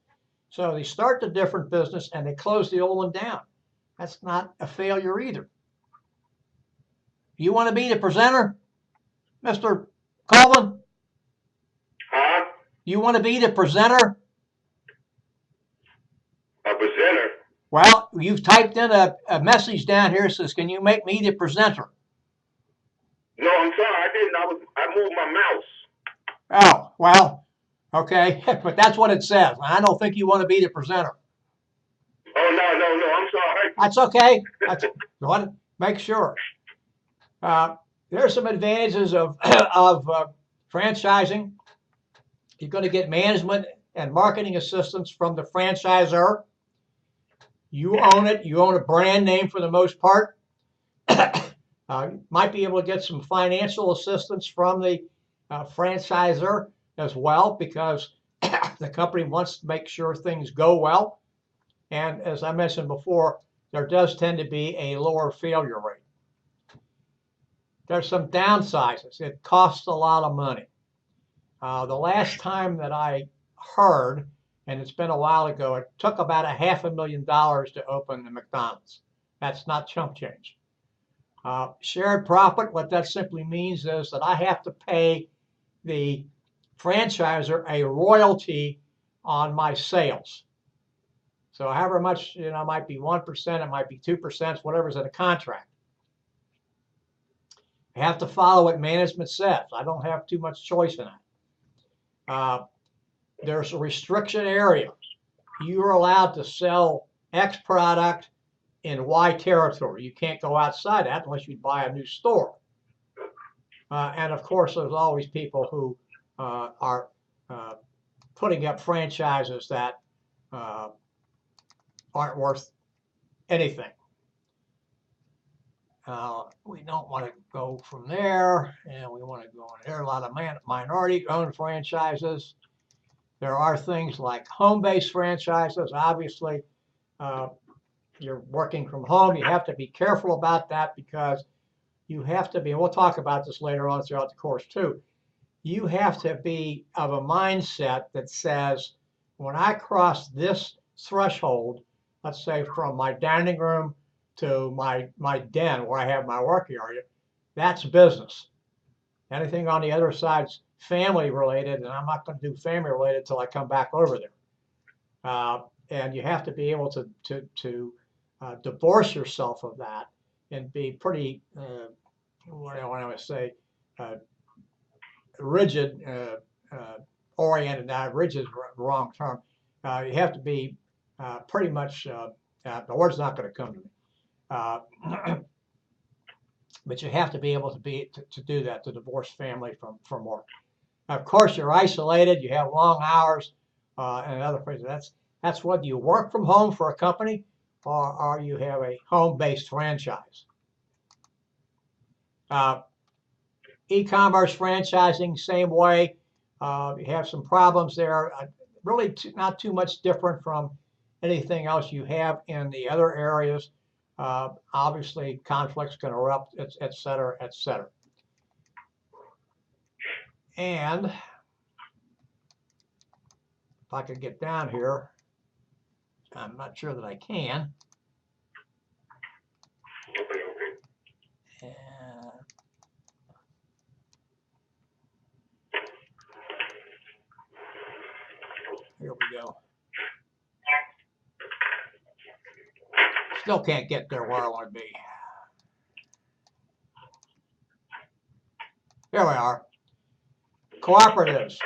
So they start the different business and they close the old one down. That's not a failure either. You want to be the presenter, Mr. Colvin? Huh? You want to be the presenter? A presenter? Well, you've typed in a message down here that says, can you make me the presenter? No, I'm sorry, I didn't. I moved my mouse. Oh, well, okay, but that's what it says. I don't think you want to be the presenter. Oh no, I'm sorry. That's okay. That's want to make sure. There are some advantages of of franchising. You're going to get management and marketing assistance from the franchisor. You own it. You own a brand name for the most part. Might be able to get some financial assistance from the franchisor as well because the company wants to make sure things go well. And as I mentioned before, there does tend to be a lower failure rate. There's some downsides. It costs a lot of money. The last time that I heard, and it's been a while ago, it took about $500,000 to open the McDonald's. That's not chump change. Shared profit, what that simply means is that I have to pay the franchisor a royalty on my sales. So however much, it might be 1%, it might be 2%, whatever's in the contract. I have to follow what management says. I don't have too much choice in that. There's a restriction area. You're allowed to sell X product in Y territory. You can't go outside that unless you buy a new store. And of course, there's always people who are putting up franchises that aren't worth anything. We don't want to go from there, and we want to go on. There are a lot of minority-owned franchises. There are things like home-based franchises. Obviously, you're working from home. You have to be careful about that because you have to be, and we'll talk about this later on throughout the course too, you have to be of a mindset that says, when I cross this threshold, let's say from my dining room to my den where I have my work area, that's business. Anything on the other side's family related, and I'm not going to do family related until I come back over there. And you have to be able to divorce yourself of that and be pretty, what do I want to say, rigid oriented. Now, rigid is the wrong term. You have to be pretty much, the word's not going to come to me. But you have to be able to do that, to divorce family from work. Of course, you're isolated. You have long hours and other things. That's whether you work from home for a company or you have a home-based franchise. E-commerce franchising, same way. You have some problems there. Really not too much different from anything else you have in the other areas. Obviously, conflicts can erupt, et cetera, et cetera. And if I could get down here, I'm not sure that I can. Here we go. Still can't get there where I want to be. Here we are. Cooperatives.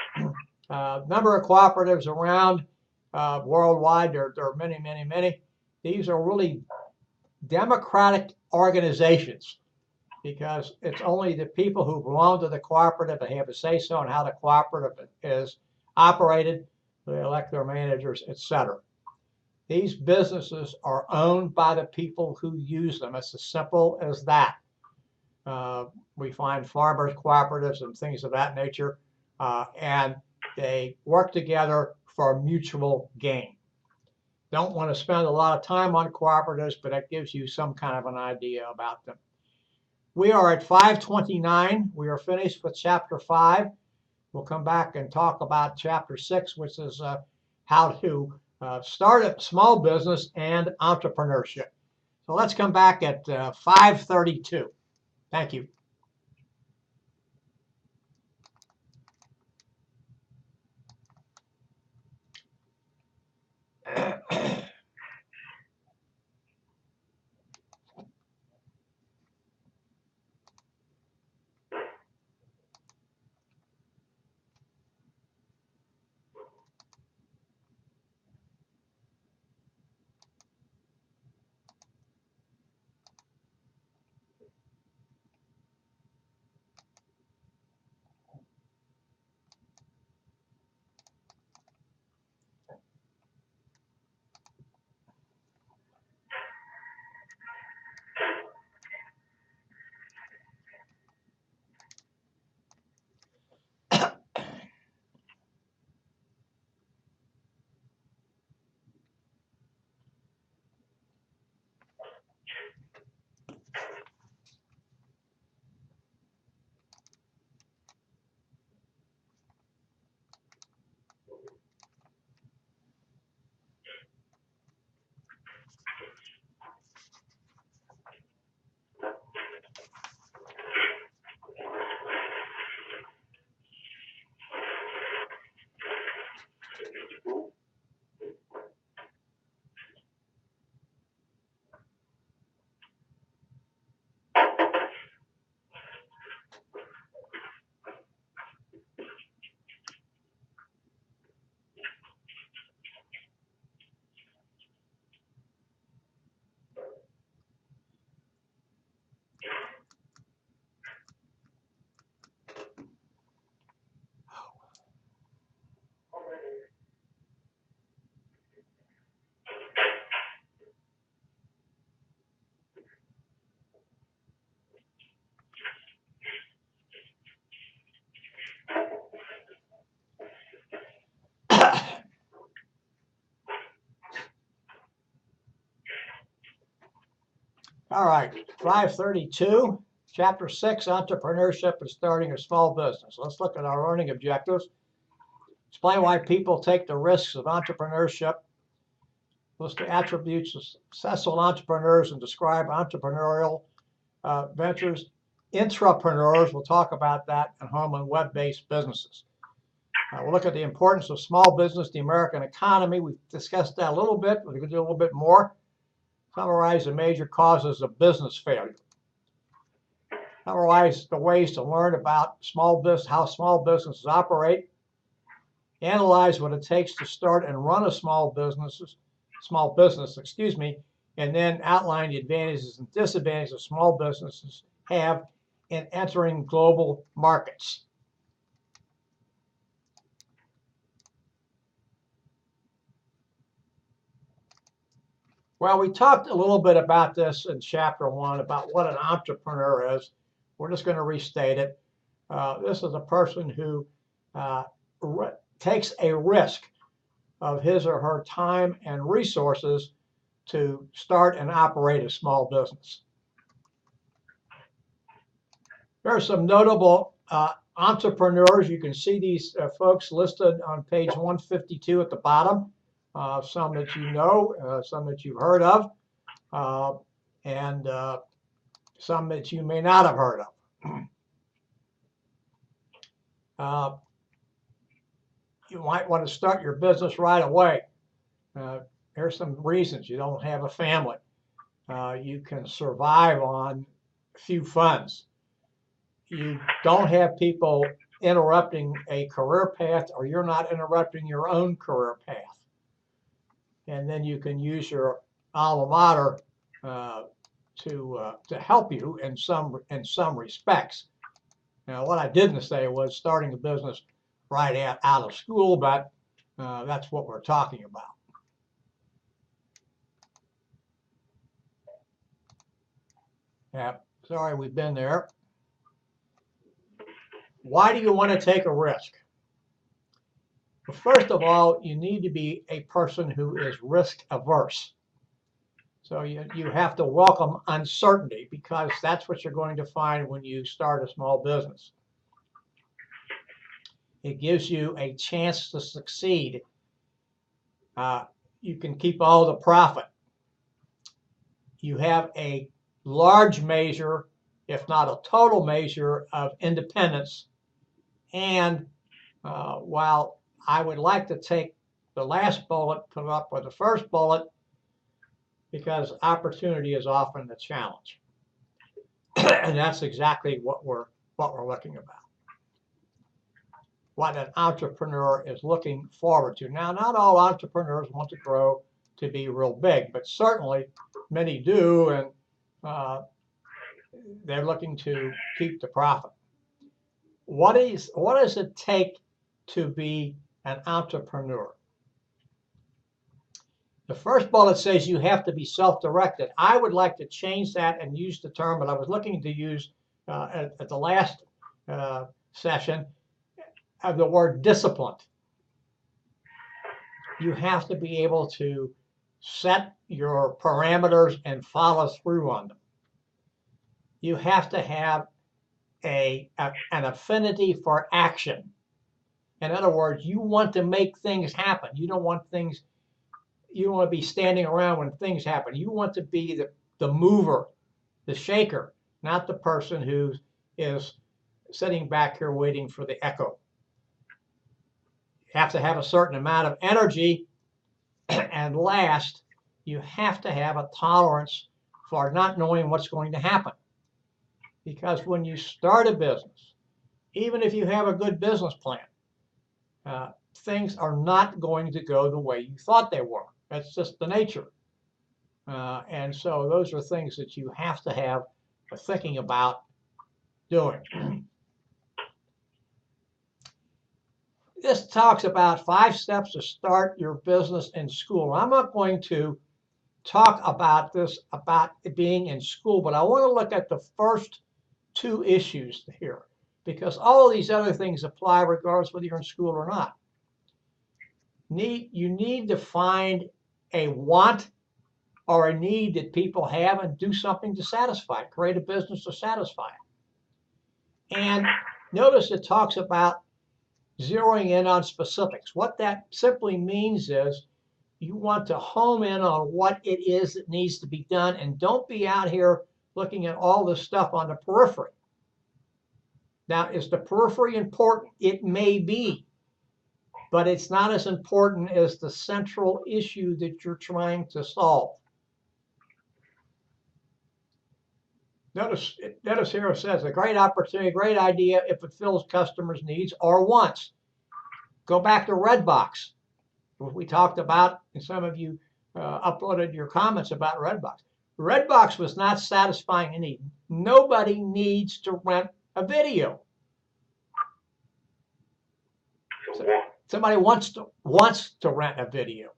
Number of cooperatives around worldwide. There are many, many, many. These are really democratic organizations because it's only the people who belong to the cooperative that have a say-so on how the cooperative is operated. They elect their managers, etc. These businesses are owned by the people who use them. It's as simple as that. We find farmers cooperatives and things of that nature, and they work together for mutual gain. Don't want to spend a lot of time on cooperatives, but that gives you some kind of an idea about them. We are at 5:29. We are finished with chapter 5. We'll come back and talk about chapter 6, which is how to start a small business and entrepreneurship. So let's come back at 5:32. Thank you. All right, 532, Chapter 6, Entrepreneurship and Starting a Small Business. Let's look at our learning objectives. Explain why people take the risks of entrepreneurship. List the attributes of successful entrepreneurs and describe entrepreneurial ventures. Intrapreneurs, we'll talk about that, and home and web-based businesses. We'll look at the importance of small business, the American economy. We've discussed that a little bit, but we're going to do a little bit more. Summarize the major causes of business failure. Summarize the ways to learn about small business, how small businesses operate. Analyze what it takes to start and run a small business, and then outline the advantages and disadvantages small businesses have in entering global markets. Well, we talked a little bit about this in Chapter 1, about what an entrepreneur is. We're just going to restate it. This is a person who takes a risk of his or her time and resources to start and operate a small business. There are some notable entrepreneurs. You can see these folks listed on page 152 at the bottom. Some that you know, some that you've heard of, and some that you may not have heard of. You might want to start your business right away. Here's some reasons. You don't have a family. You can survive on few funds. You don't have people interrupting a career path, or you're not interrupting your own career path. And then you can use your alma mater to help you in some respects. Now, what I didn't say was starting a business right out of school, but that's what we're talking about. Yeah, sorry, we've been there. Why do you want to take a risk? Well, first of all, you need to be a person who is risk averse. So you have to welcome uncertainty, because that's what you're going to find when you start a small business. It gives you a chance to succeed. You can keep all the profit. You have a large measure, if not a total measure, of independence. And while I would like to take the last bullet, put it up with the first bullet, because opportunity is often the challenge. And that's exactly what we're looking about. What an entrepreneur is looking forward to. Now, not all entrepreneurs want to grow to be real big, but certainly many do, and they're looking to keep the profit. What does it take to be an entrepreneur? The first bullet says you have to be self-directed. I would like to change that and use the term that I was looking to use at the last session, of the word disciplined. You have to be able to set your parameters and follow through on them. You have to have an affinity for action. In other words, you want to make things happen. You don't want to be standing around when things happen. You want to be the mover, the shaker, not the person who is sitting back here waiting for the echo. You have to have a certain amount of energy. And last, you have to have a tolerance for not knowing what's going to happen. Because when you start a business, even if you have a good business plan, things are not going to go the way you thought they were. That's just the nature. And so those are things that you have to have thinking about doing. This talks about 5 steps to start your business in school. I'm not going to talk about this, about it being in school, but I want to look at the first 2 issues here, because all of these other things apply regardless whether you're in school or not. You need to find a want or a need that people have and do something to satisfy it, create a business to satisfy it. And notice it talks about zeroing in on specifics. What that simply means is you want to home in on what it is that needs to be done, and don't be out here looking at all this stuff on the periphery. Now, is the periphery important? It may be, but it's not as important as the central issue that you're trying to solve. Notice here it says a great opportunity, great idea if it fills customers' needs or wants. Go back to Redbox, what we talked about, and some of you uploaded your comments about Redbox. Redbox was not satisfying a need. Nobody needs to rent a video. Somebody wants to rent a video.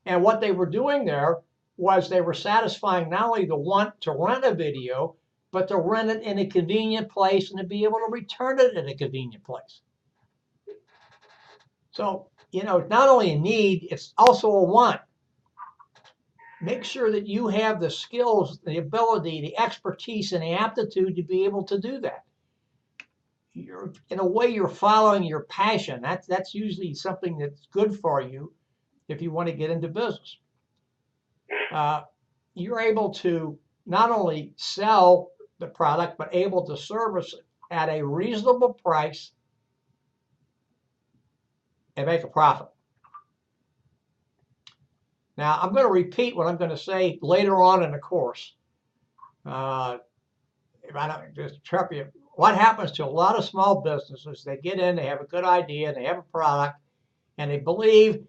And what they were doing there was they were satisfying not only the want to rent a video, but to rent it in a convenient place and to be able to return it in a convenient place. So, you know, not only a need, it's also a want. Make sure that you have the skills, the ability, the expertise, and the aptitude to be able to do that. In a way, you're following your passion. That's usually something that's good for you if you want to get into business. You're able to not only sell the product, but able to service it at a reasonable price and make a profit. Now, I'm going to repeat what I'm going to say later on in the course. If I don't just trip you, what happens to a lot of small businesses, they get in, they have a good idea, they have a product, and they believe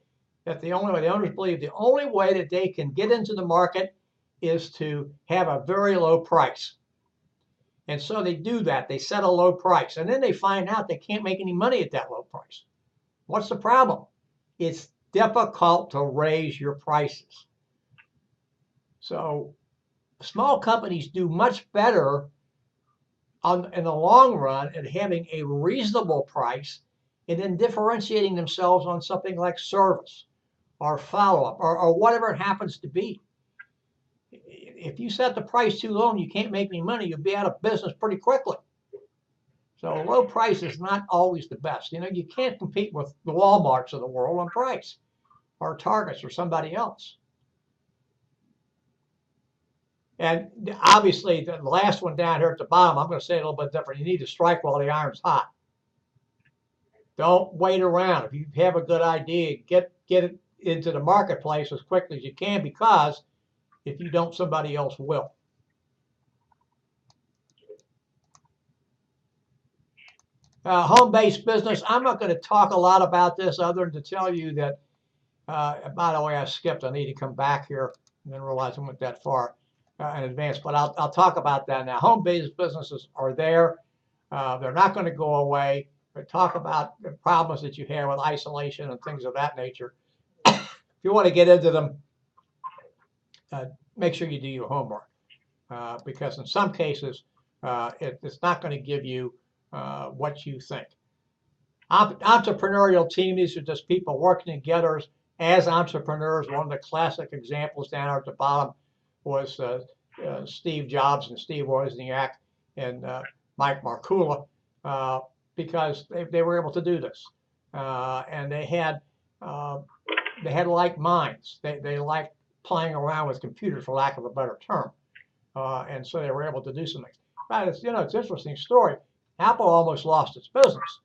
that the owners believe the only way that they can get into the market is to have a very low price. And so they do that. They set a low price. And then they find out they can't make any money at that low price. What's the problem? It's difficult to raise your prices. So small companies do much better in the long run at having a reasonable price and then differentiating themselves on something like service or follow-up or whatever it happens to be. If you set the price too low and you can't make any money, you'll be out of business pretty quickly. So a low price is not always the best. You know, you can't compete with the Walmarts of the world on price or Targets or somebody else. And obviously, the last one down here at the bottom, I'm going to say it a little bit different. You need to strike while the iron's hot. Don't wait around. If you have a good idea, get it into the marketplace as quickly as you can, because if you don't, somebody else will. Home-based business. I'm not going to talk a lot about this other than to tell you that, by the way, I skipped. I need to come back here and then realize I went that far in advance. But I'll talk about that now. Home-based businesses are there. They're not going to go away. But talk about the problems that you have with isolation and things of that nature. If you want to get into them, make sure you do your homework, because in some cases, it's not going to give you what you think. Entrepreneurial team, these are just people working together as entrepreneurs. One of the classic examples down at the bottom was Steve Jobs and Steve Wozniak and Mike Markula, because they were able to do this. And they had like minds. They liked playing around with computers, for lack of a better term. And so they were able to do something. But it's, you know, it's an interesting story. Apple almost lost its business.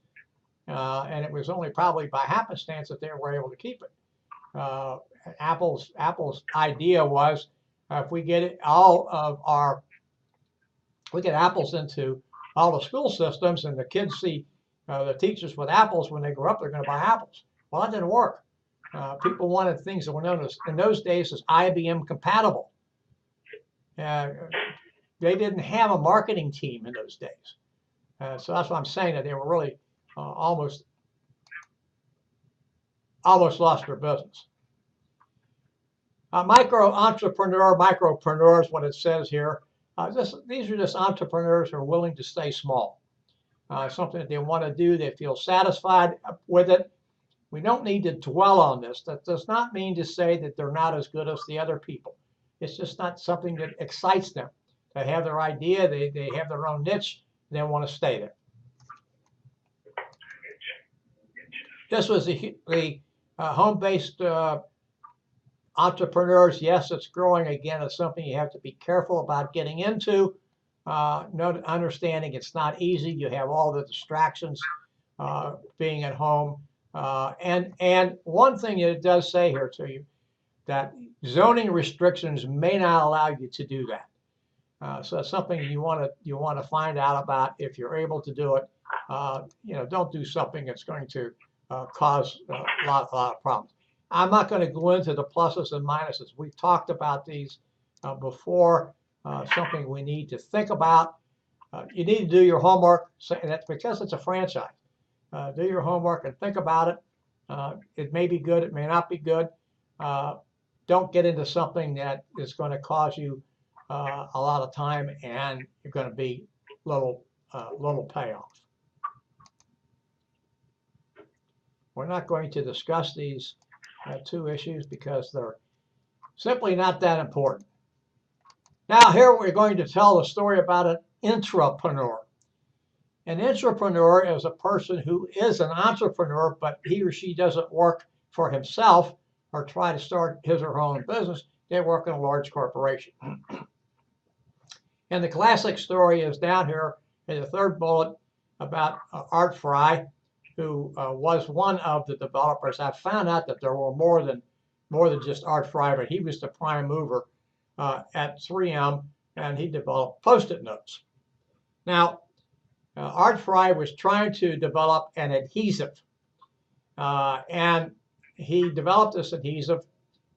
And it was only probably by happenstance that they were able to keep it. Apple's idea was, if we get we get apples into all the school systems, and the kids see the teachers with apples when they grow up, they're going to buy apples. Well, that didn't work. People wanted things that were known as, in those days, as IBM compatible. They didn't have a marketing team in those days. So that's what I'm saying, that they were really almost lost their business. Micropreneur is what it says here. These are just entrepreneurs who are willing to stay small. Something that they want to do, they feel satisfied with it. We don't need to dwell on this. That does not mean to say that they're not as good as the other people. It's just not something that excites them. They have their idea, they have their own niche, and they want to stay there. This was the home-based entrepreneurs. Yes, it's growing. Again, it's something you have to be careful about getting into. Understanding it's not easy. You have all the distractions being at home. And one thing it does say here to you, that zoning restrictions may not allow you to do that. So it's something you want to find out about if you're able to do it. Don't do something that's going to cause a lot of problems. I'm not going to go into the pluses and minuses. We've talked about these before. Something we need to think about. You need to do your homework, and that's because it's a franchise. Do your homework and think about it. It may be good, it may not be good. Don't get into something that is going to cause you a lot of time and you're going to be little payoff. We're not going to discuss these two issues because they're simply not that important. Now here we're going to tell the story about an intrapreneur. An intrapreneur is a person who is an entrepreneur, but he or she doesn't work for himself or try to start his or her own business. They work in a large corporation. And the classic story is down here in the third bullet about Art Fry, who was one of the developers. I found out that there were more than just Art Fry, but he was the prime mover at 3M, and he developed Post-it notes. Now, Art Fry was trying to develop an adhesive, and he developed this adhesive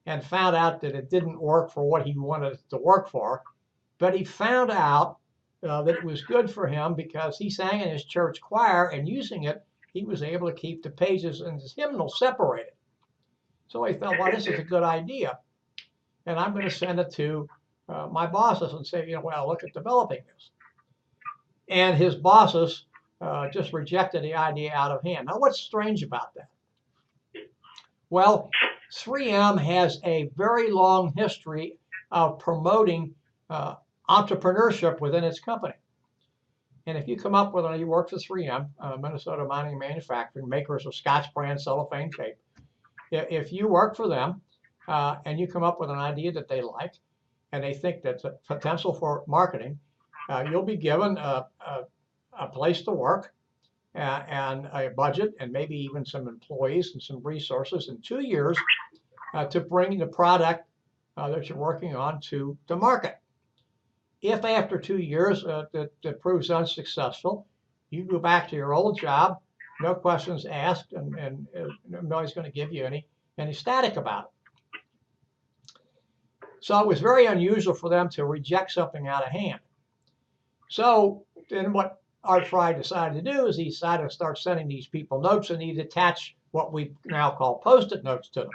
and found out that it didn't work for what he wanted it to work for. But he found out that it was good for him because he sang in his church choir, and using it, he was able to keep the pages in his hymnal separated. So he thought, well, this is a good idea. And I'm going to send it to my bosses and say, well, look at developing this. And his bosses just rejected the idea out of hand. Now, what's strange about that? Well, 3M has a very long history of promoting entrepreneurship within its company. And if you come up with, you work for 3M, Minnesota Mining and Manufacturing, makers of Scotch brand cellophane tape. If you work for them and you come up with an idea that they like and they think that's a potential for marketing, you'll be given a place to work and a budget and maybe even some employees and some resources in 2 years to bring the product that you're working on to the market. If after 2 years that proves unsuccessful, you go back to your old job, no questions asked, and nobody's going to give you any static about it. So it was very unusual for them to reject something out of hand. So then what Art Fry decided to do is he decided to start sending these people notes, and he'd attach what we now call Post-it notes to them.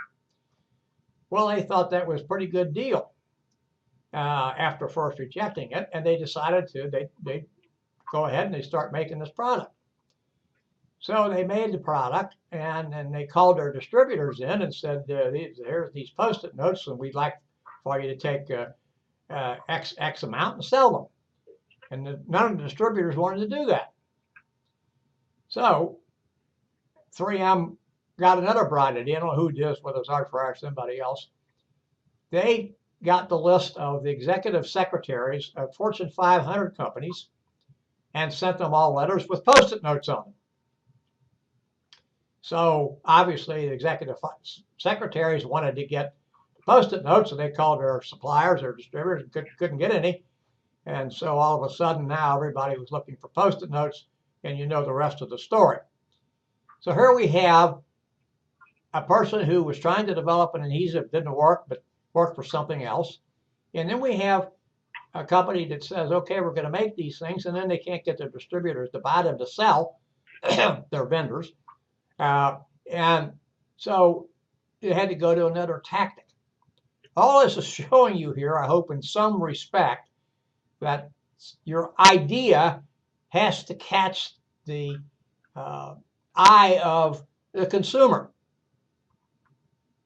Well, they thought that was a pretty good deal after first rejecting it, and they decided they go ahead and they start making this product. So they made the product, and then they called their distributors in and said, here's these Post-it notes, and we'd like for you to take X amount and sell them. And none of the distributors wanted to do that. So 3M got another bright idea. I don't know who did this, whether it was Art Fry or somebody else. They got the list of the executive secretaries of Fortune 500 companies and sent them all letters with Post-it notes on them. So obviously the executive secretaries wanted to get Post-it notes, and they called their suppliers or distributors and couldn't get any. And so all of a sudden now everybody was looking for Post-it notes, and you know the rest of the story. So here we have a person who was trying to develop an adhesive, didn't work, but worked for something else. And then we have a company that says, okay, we're going to make these things, and then they can't get their distributors to buy them to sell, their vendors. And so they had to go to another tactic. All this is showing you here, I hope in some respect, that your idea has to catch the eye of the consumer.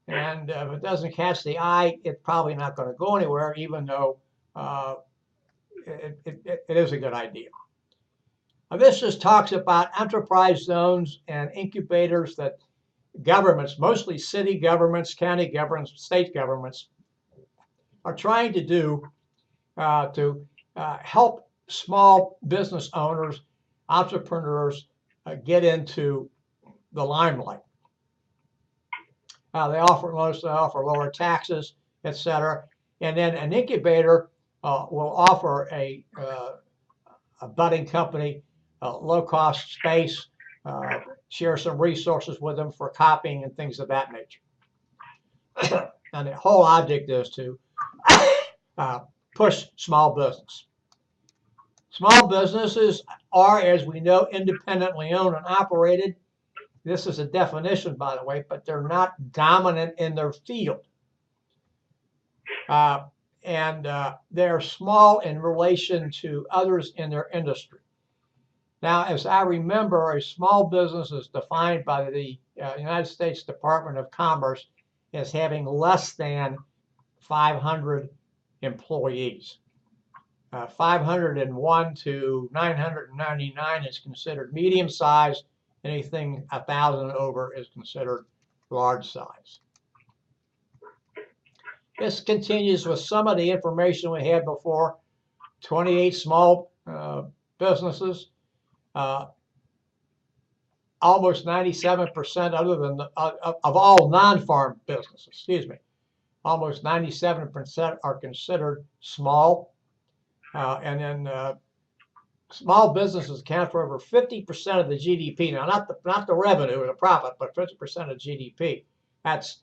And if it doesn't catch the eye, it's probably not going to go anywhere, even though it is a good idea. Now, this just talks about enterprise zones and incubators that governments, mostly city governments, county governments, state governments, are trying to do to help small business owners, entrepreneurs get into the limelight. They offer lower taxes, etc. And then an incubator will offer a budding company low-cost space, share some resources with them for copying and things of that nature. And the whole object is to push small business. Small businesses are, as we know, independently owned and operated. This is a definition, by the way, but they're not dominant in their field. And they're small in relation to others in their industry. Now, as I remember, a small business is defined by the United States Department of Commerce as having less than 500 employees. 501 to 999 is considered medium size. Anything 1,000 over is considered large size. This continues with some of the information we had before. 28 small businesses. Almost 97% other than of all non-farm businesses, excuse me, almost 97% are considered small. And then small businesses account for over 50% of the GDP. Now, not the revenue or the profit, but 50% of GDP. That's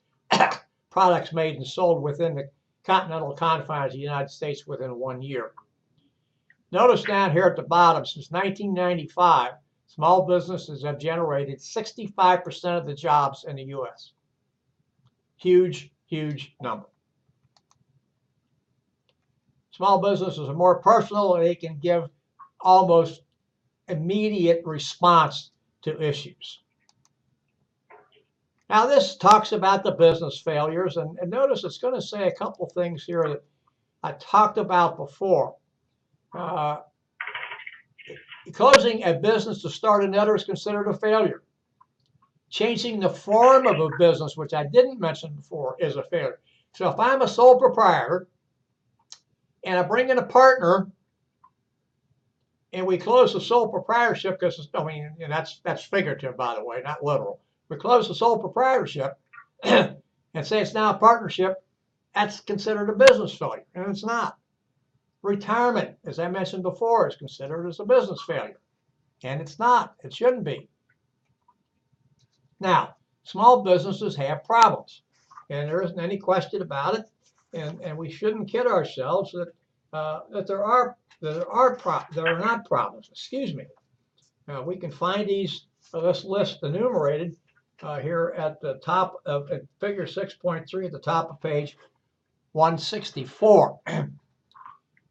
products made and sold within the continental confines of the United States within 1 year. Notice down here at the bottom, since 1995, small businesses have generated 65% of the jobs in the U.S. Huge, huge number. Small businesses are more personal, and they can give almost immediate response to issues. Now, this talks about the business failures, and notice it's going to say a couple things here that I talked about before. Closing a business to start another is considered a failure. Changing the form of a business, which I didn't mention before, is a failure. So if I'm a sole proprietor and I bring in a partner and we close the sole proprietorship, because I mean, that's figurative, by the way, not literal. We close the sole proprietorship and say it's now a partnership, that's considered a business failure, and it's not. Retirement, as I mentioned before, is considered as a business failure, and it's not. It shouldn't be. Now, small businesses have problems, and there isn't any question about it, and we shouldn't kid ourselves that there are not problems. Excuse me. We can find this list enumerated here at the top of figure 6.3 at the top of page 164.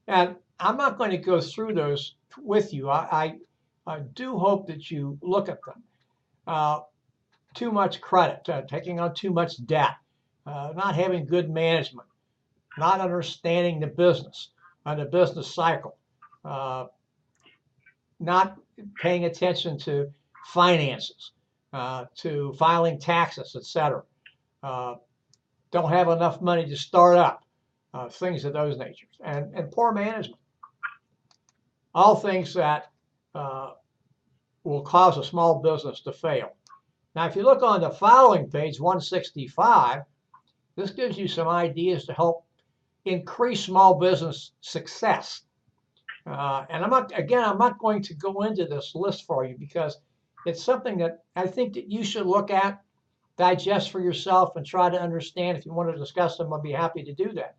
And I'm not going to go through those with you. I do hope that you look at them. Too much credit, taking on too much debt, not having good management, not understanding the business and the business cycle, not paying attention to finances, to filing taxes, etc. Don't have enough money to start up. Things of those natures, and poor management. All things that will cause a small business to fail. Now, if you look on the following page, 165, this gives you some ideas to help increase small business success. And I'm not going to go into this list for you because it's something that I think that you should look at, digest for yourself, and try to understand. If you want to discuss them, I'll be happy to do that.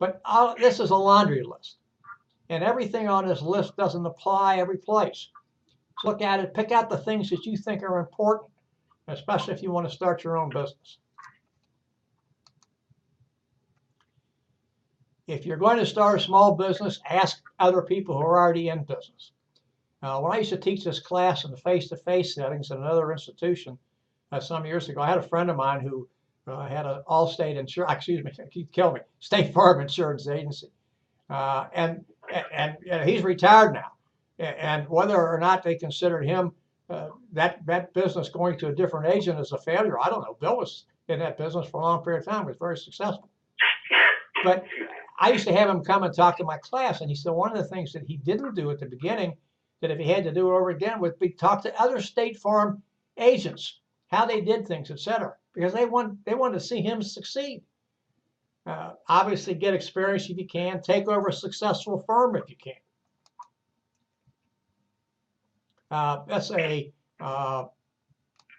But this is a laundry list, and everything on this list doesn't apply every place. So look at it, pick out the things that you think are important, especially if you want to start your own business. If you're going to start a small business, ask other people who are already in business. When I used to teach this class in the face-to-face settings at another institution some years ago, I had a friend of mine who had an Allstate insurance, excuse me, he killed me, State Farm Insurance Agency. And he's retired now. And whether or not they considered him, that business going to a different agent as a failure, I don't know. Bill was in that business for a long period of time, was very successful. But I used to have him come and talk to my class, and he said one of the things that he didn't do at the beginning, that if he had to do it over again, would be talk to other State Farm agents, how they did things, etc., because they wanted to see him succeed. Obviously, get experience if you can. Take over a successful firm if you can. That's a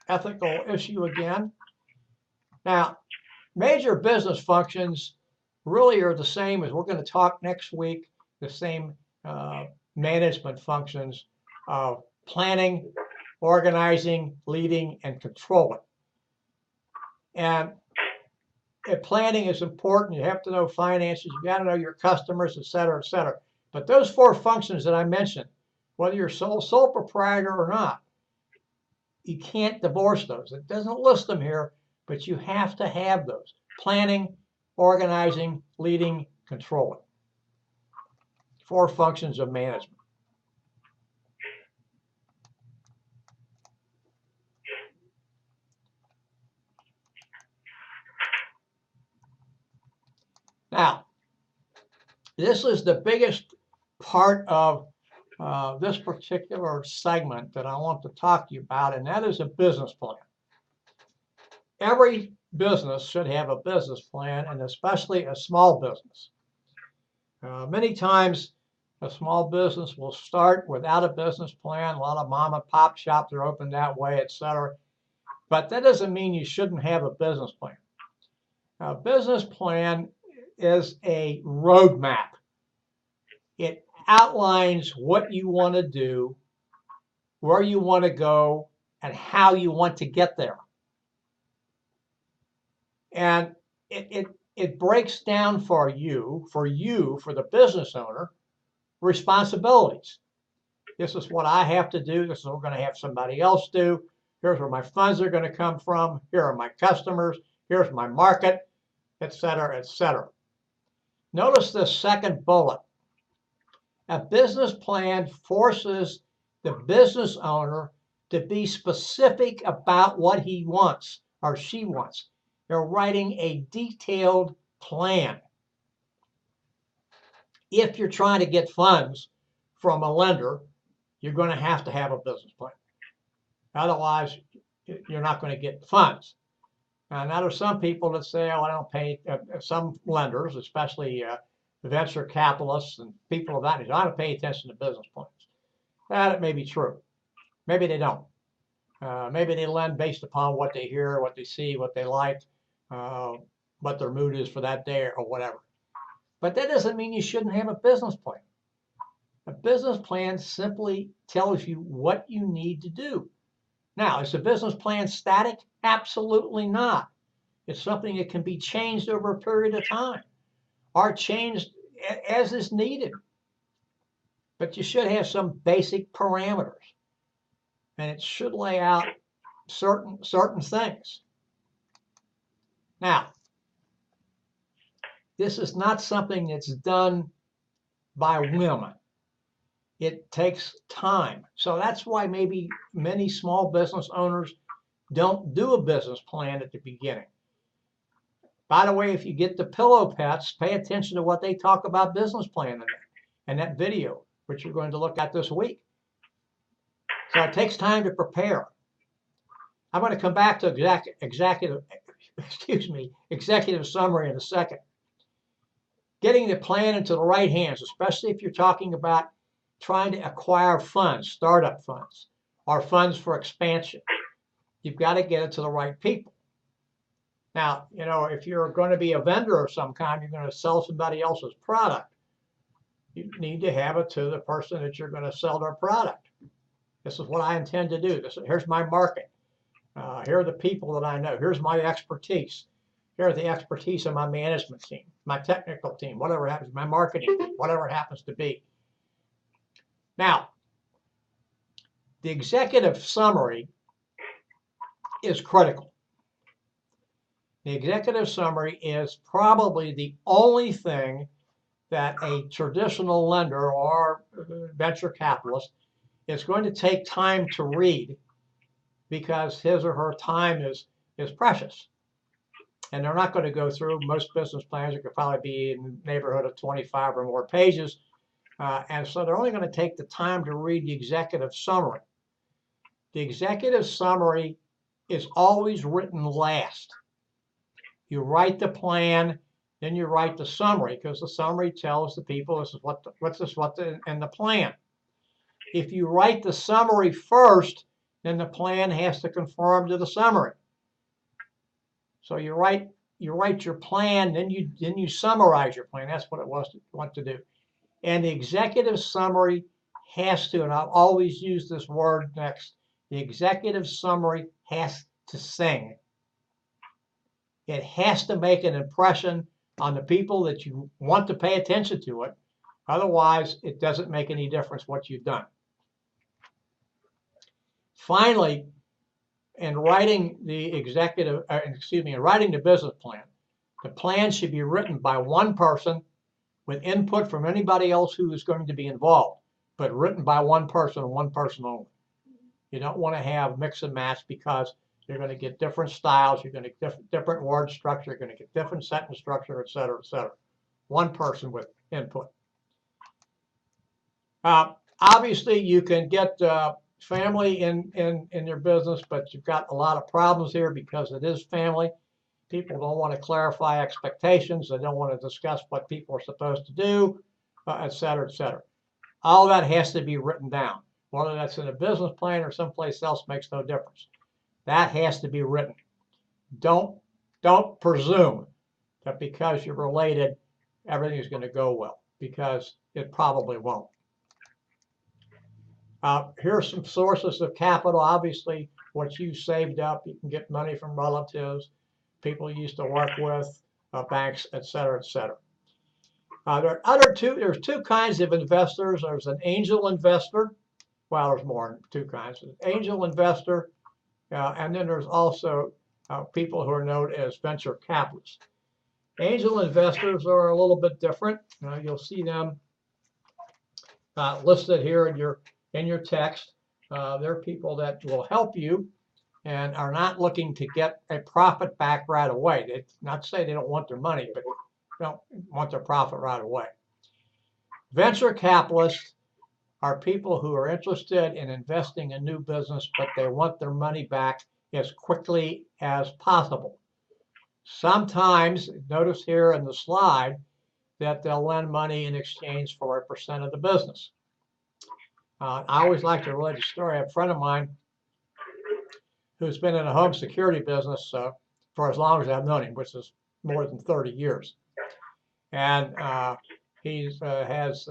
ethical issue again. Now, major business functions really are the same as we're going to talk next week, the same management functions of planning, organizing, leading, and controlling. And if planning is important, you have to know finances, you got to know your customers, et cetera, et cetera. But those 4 functions that I mentioned, whether you're sole proprietor or not, you can't divorce those. It doesn't list them here, but you have to have those. Planning, organizing, leading, controlling. 4 functions of management. Now, this is the biggest part of this particular segment that I want to talk to you about, and that is a business plan. Every business should have a business plan, and especially a small business. Many times, a small business will start without a business plan. A lot of mom and pop shops are open that way, etc. But that doesn't mean you shouldn't have a business plan. A business plan is a roadmap. It outlines what you want to do, where you want to go, and how you want to get there. And it breaks down for you, for the business owner, responsibilities. This is what I have to do. This is what we're going to have somebody else do. Here's where my funds are going to come from. Here are my customers. Here's my market, et cetera, et cetera. Notice the second bullet. A business plan forces the business owner to be specific about what he wants or she wants. They're writing a detailed plan. If you're trying to get funds from a lender, you're going to have a business plan. Otherwise, you're not going to get funds. Now, there's some people that say, oh, I don't pay, some lenders, especially venture capitalists and people of that nature, I don't pay attention to business plans. That may be true. Maybe they don't. Maybe they lend based upon what they hear, what they see, what they like, what their mood is for that day or whatever. But that doesn't mean you shouldn't have a business plan. A business plan simply tells you what you need to do. Now, is the business plan static? Absolutely not. It's something that can be changed over a period of time or changed as is needed. But you should have some basic parameters. And it should lay out certain things. Now, this is not something that's done by whim. It takes time. So that's why maybe many small business owners don't do a business plan at the beginning. By the way, if you get the Pillow Pets, pay attention to what they talk about business plan in that video, which you're going to look at this week. So it takes time to prepare. I'm going to come back to executive summary in a second. Getting the plan into the right hands, especially if you're talking about trying to acquire funds, startup funds, or funds for expansion. You've got to get it to the right people. Now, if you're going to be a vendor of some kind, you're going to sell somebody else's product. You need to have it to the person that you're going to sell their product. This is what I intend to do. Here's my market. Here are the people that I know. Here's my expertise. Here are the expertise of my management team, my technical team, whatever happens, my marketing team, whatever it happens to be. Now, the executive summary is critical. The executive summary is probably the only thing that a traditional lender or venture capitalist is going to take time to read, because his or her time is precious. And they're not going to go through most business plans. It could probably be in the neighborhood of 25 or more pages. And so they're only going to take the time to read the executive summary. The executive summary is always written last. You write the plan, then you write the summary, because the summary tells the people this is what's in the plan. If you write the summary first, then the plan has to conform to the summary. So you write your plan, then you summarize your plan. That's what it was to want to do. And the executive summary has to, and I'll always use this word next, the executive summary has to sing. It has to make an impression on the people that you want to pay attention to it. Otherwise, it doesn't make any difference what you've done. Finally, in writing the writing the business plan, the plan should be written by one person with input from anybody else who is going to be involved, but written by one person and one person only. You don't want to have mix and match, because you're going to get different styles, you're going to get different word structure, you're going to get different sentence structure, et cetera, et cetera. One person with input. Obviously, you can get family in your business, but you've got a lot of problems here because it is family. People don't want to clarify expectations. They don't want to discuss what people are supposed to do, et cetera, et cetera. All that has to be written down. Whether that's in a business plan or someplace else makes no difference. That has to be written. Don't presume that because you're related, everything is going to go well, because it probably won't. Here are some sources of capital. Obviously, what you saved up, you can get money from relatives, people you used to work with, banks, et cetera, et cetera. There's two kinds of investors. There's an angel investor. Well, there's more than two kinds. Angel investor, and then there's also people who are known as venture capitalists. Angel investors are a little bit different. You'll see them listed here in your text. They're people that will help you and are not looking to get a profit back right away. They not say they don't want their money, but they don't want their profit right away. Venture capitalists are people who are interested in investing in new business, but they want their money back as quickly as possible. Sometimes, notice here in the slide, that they'll lend money in exchange for 1% of the business. I always like to relate a story. A friend of mine who's been in the home security business for as long as I've known him, which is more than 30 years. And he has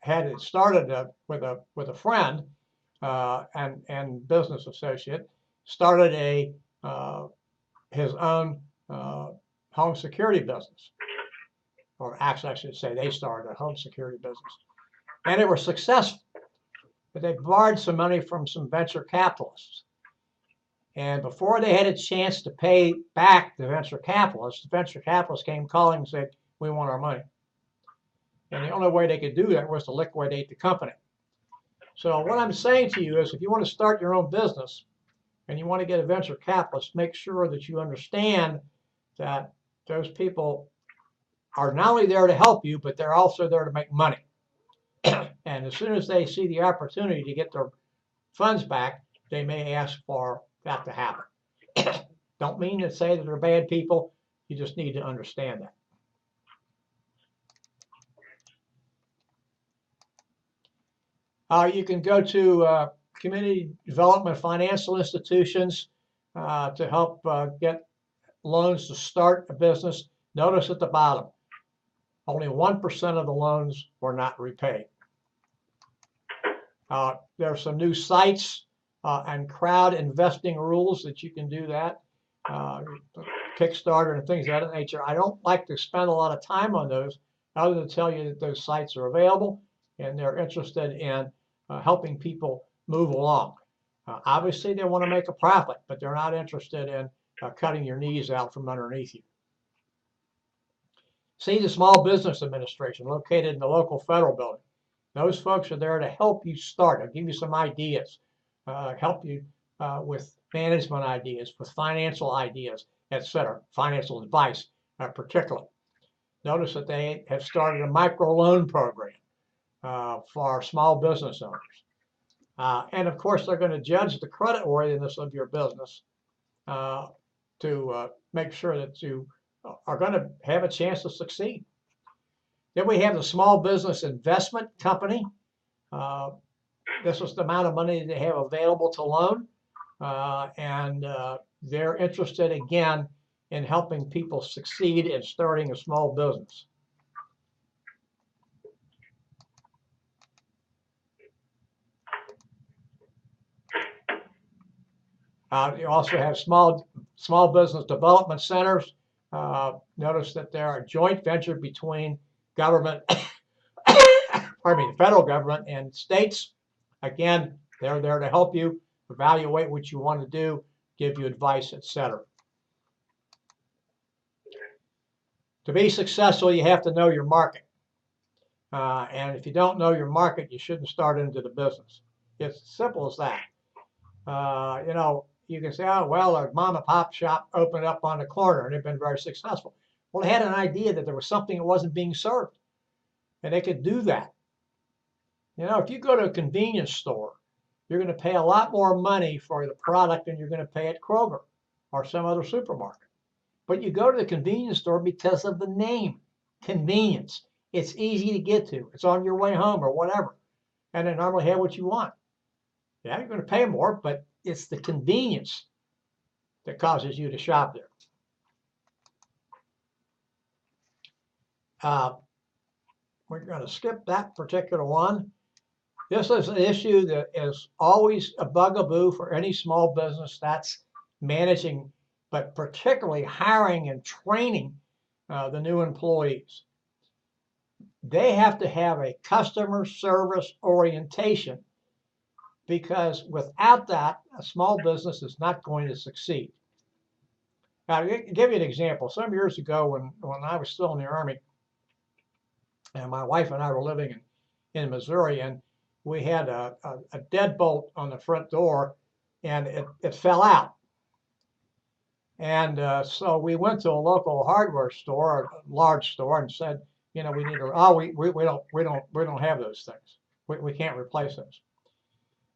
had it started with a friend and business associate, started his own home security business. Or actually, I should say they started a home security business. And they were successful. But they borrowed some money from some venture capitalists. And before they had a chance to pay back the venture capitalists came calling and said, "We want our money." And the only way they could do that was to liquidate the company. So what I'm saying to you is, if you want to start your own business and you want to get a venture capitalist, make sure that you understand that those people are not only there to help you, but they're also there to make money. And as soon as they see the opportunity to get their funds back, they may ask for that to happen. Don't mean to say that they're bad people. You just need to understand that. You can go to community development financial institutions to help get loans to start a business. Notice at the bottom, only 1% of the loans were not repaid. There are some new sites and crowd investing rules that you can do that. Kickstarter and things of that nature. I don't like to spend a lot of time on those, other than tell you that those sites are available and they're interested in helping people move along. Obviously, they want to make a profit, but they're not interested in cutting your knees out from underneath you. See the Small Business Administration located in the local federal building. Those folks are there to help you start. I'll give you some ideas, help you with management ideas, with financial ideas, etc., financial advice particularly. Notice that they have started a microloan program for small business owners. And of course, they're going to judge the credit worthiness of your business to make sure that you are going to have a chance to succeed. Then we have the Small Business Investment Company. This is the amount of money they have available to loan. And they're interested, again, in helping people succeed in starting a small business. You also have small business development centers. Notice that they're a joint venture between government, pardon me, the federal government and states. Again, they're there to help you evaluate what you want to do, give you advice, etc. To be successful, you have to know your market. And if you don't know your market, you shouldn't start into the business. It's as simple as that. You know, you can say, oh, well, a mom and pop shop opened up on the corner and they've been very successful. Well, they had an idea that there was something that wasn't being served, and they could do that. You know, if you go to a convenience store, you're going to pay a lot more money for the product than you're going to pay at Kroger or some other supermarket. But you go to the convenience store because of the name, convenience. It's easy to get to. It's on your way home or whatever. And they normally have what you want. Yeah, you're going to pay more, but it's the convenience that causes you to shop there. We're going to skip that particular one. This is an issue that is always a bugaboo for any small business. That's managing, but particularly hiring and training the new employees. They have to have a customer service orientation, because without that, a small business is not going to succeed. Now, I'll give you an example. Some years ago, when I was still in the Army, and my wife and I were living in Missouri, and we had a deadbolt on the front door, and it fell out. And so we went to a local hardware store, a large store, and said, you know, we need to. Oh, we don't have those things. We can't replace those.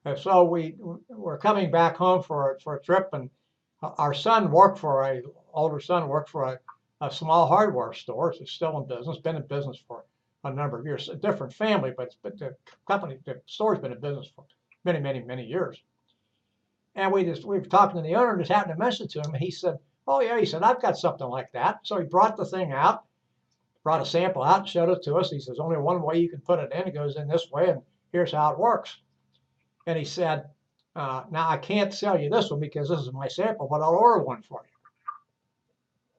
And so we're coming back home for a trip, and our son worked for older son worked for a small hardware store. It's still in business, been in business for a number of years. A different family, but the store's been in business for many years. And we were talking to the owner and just happened to mention to him, and he said, oh yeah, he said, I've got something like that. So he brought the thing out, brought a sample out, and showed it to us. He says, only one way you can put it in. It goes in this way, and here's how it works. And he said, now I can't sell you this one because this is my sample, but I'll order one for you.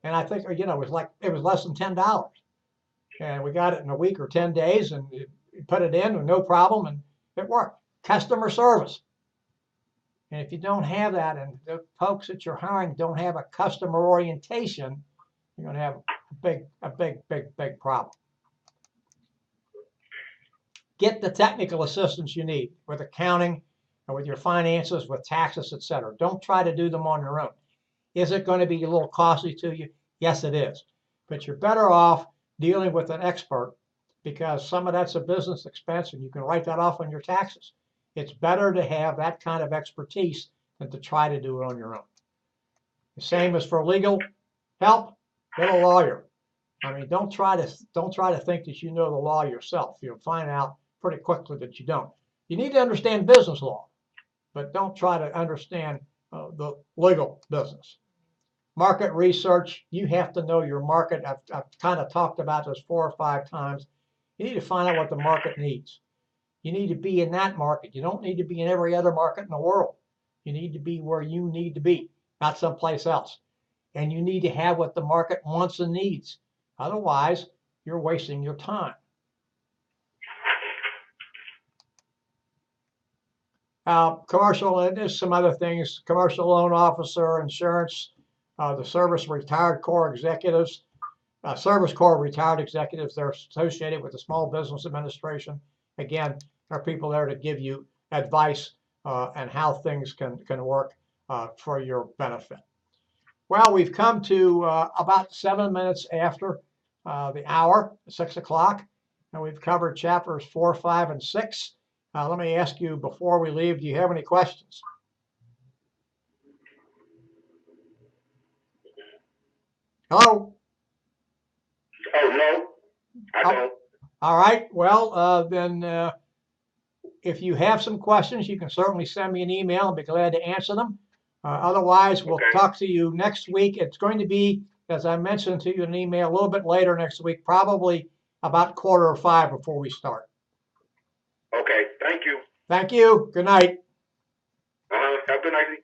And I think, you know, it was less than $10. And we got it in a week or 10 days, and you put it in with no problem, and it worked. Customer service. And if you don't have that, and the folks that you're hiring don't have a customer orientation, you're going to have a big problem. Get the technical assistance you need with accounting, and with your finances, with taxes, etc. Don't try to do them on your own. Is it going to be a little costly to you? Yes, it is. But you're better off dealing with an expert, because some of that's a business expense, and you can write that off on your taxes. It's better to have that kind of expertise than to try to do it on your own. The same as for legal help. Get a lawyer. I mean, don't try to think that you know the law yourself. You'll find out pretty quickly that you don't. You need to understand business law, but don't try to understand the legal business. Market research. You have to know your market. I've kind of talked about this 4 or 5 times. You need to find out what the market needs. You need to be in that market. You don't need to be in every other market in the world. You need to be where you need to be, not someplace else. And you need to have what the market wants and needs. Otherwise, you're wasting your time. Commercial, and there's some other things, commercial loan officer, insurance, the Service Retired Corps executives, Service Corps retired executives. They're associated with the Small Business Administration. Again, there are people there to give you advice and how things can work for your benefit. Well, we've come to about 7 minutes after the hour, 6 o'clock, and we've covered chapters 4, 5, and 6. Let me ask you before we leave, do you have any questions? Hello? Oh, no, I don't. All right. Well, then if you have some questions, you can certainly send me an email. I'll be glad to answer them. Otherwise, we'll Okay. talk to you next week. It's going to be, as I mentioned to you in an email, a little bit later next week, probably about 4:45 before we start. Okay, thank you. Thank you. Good night. Have a good night.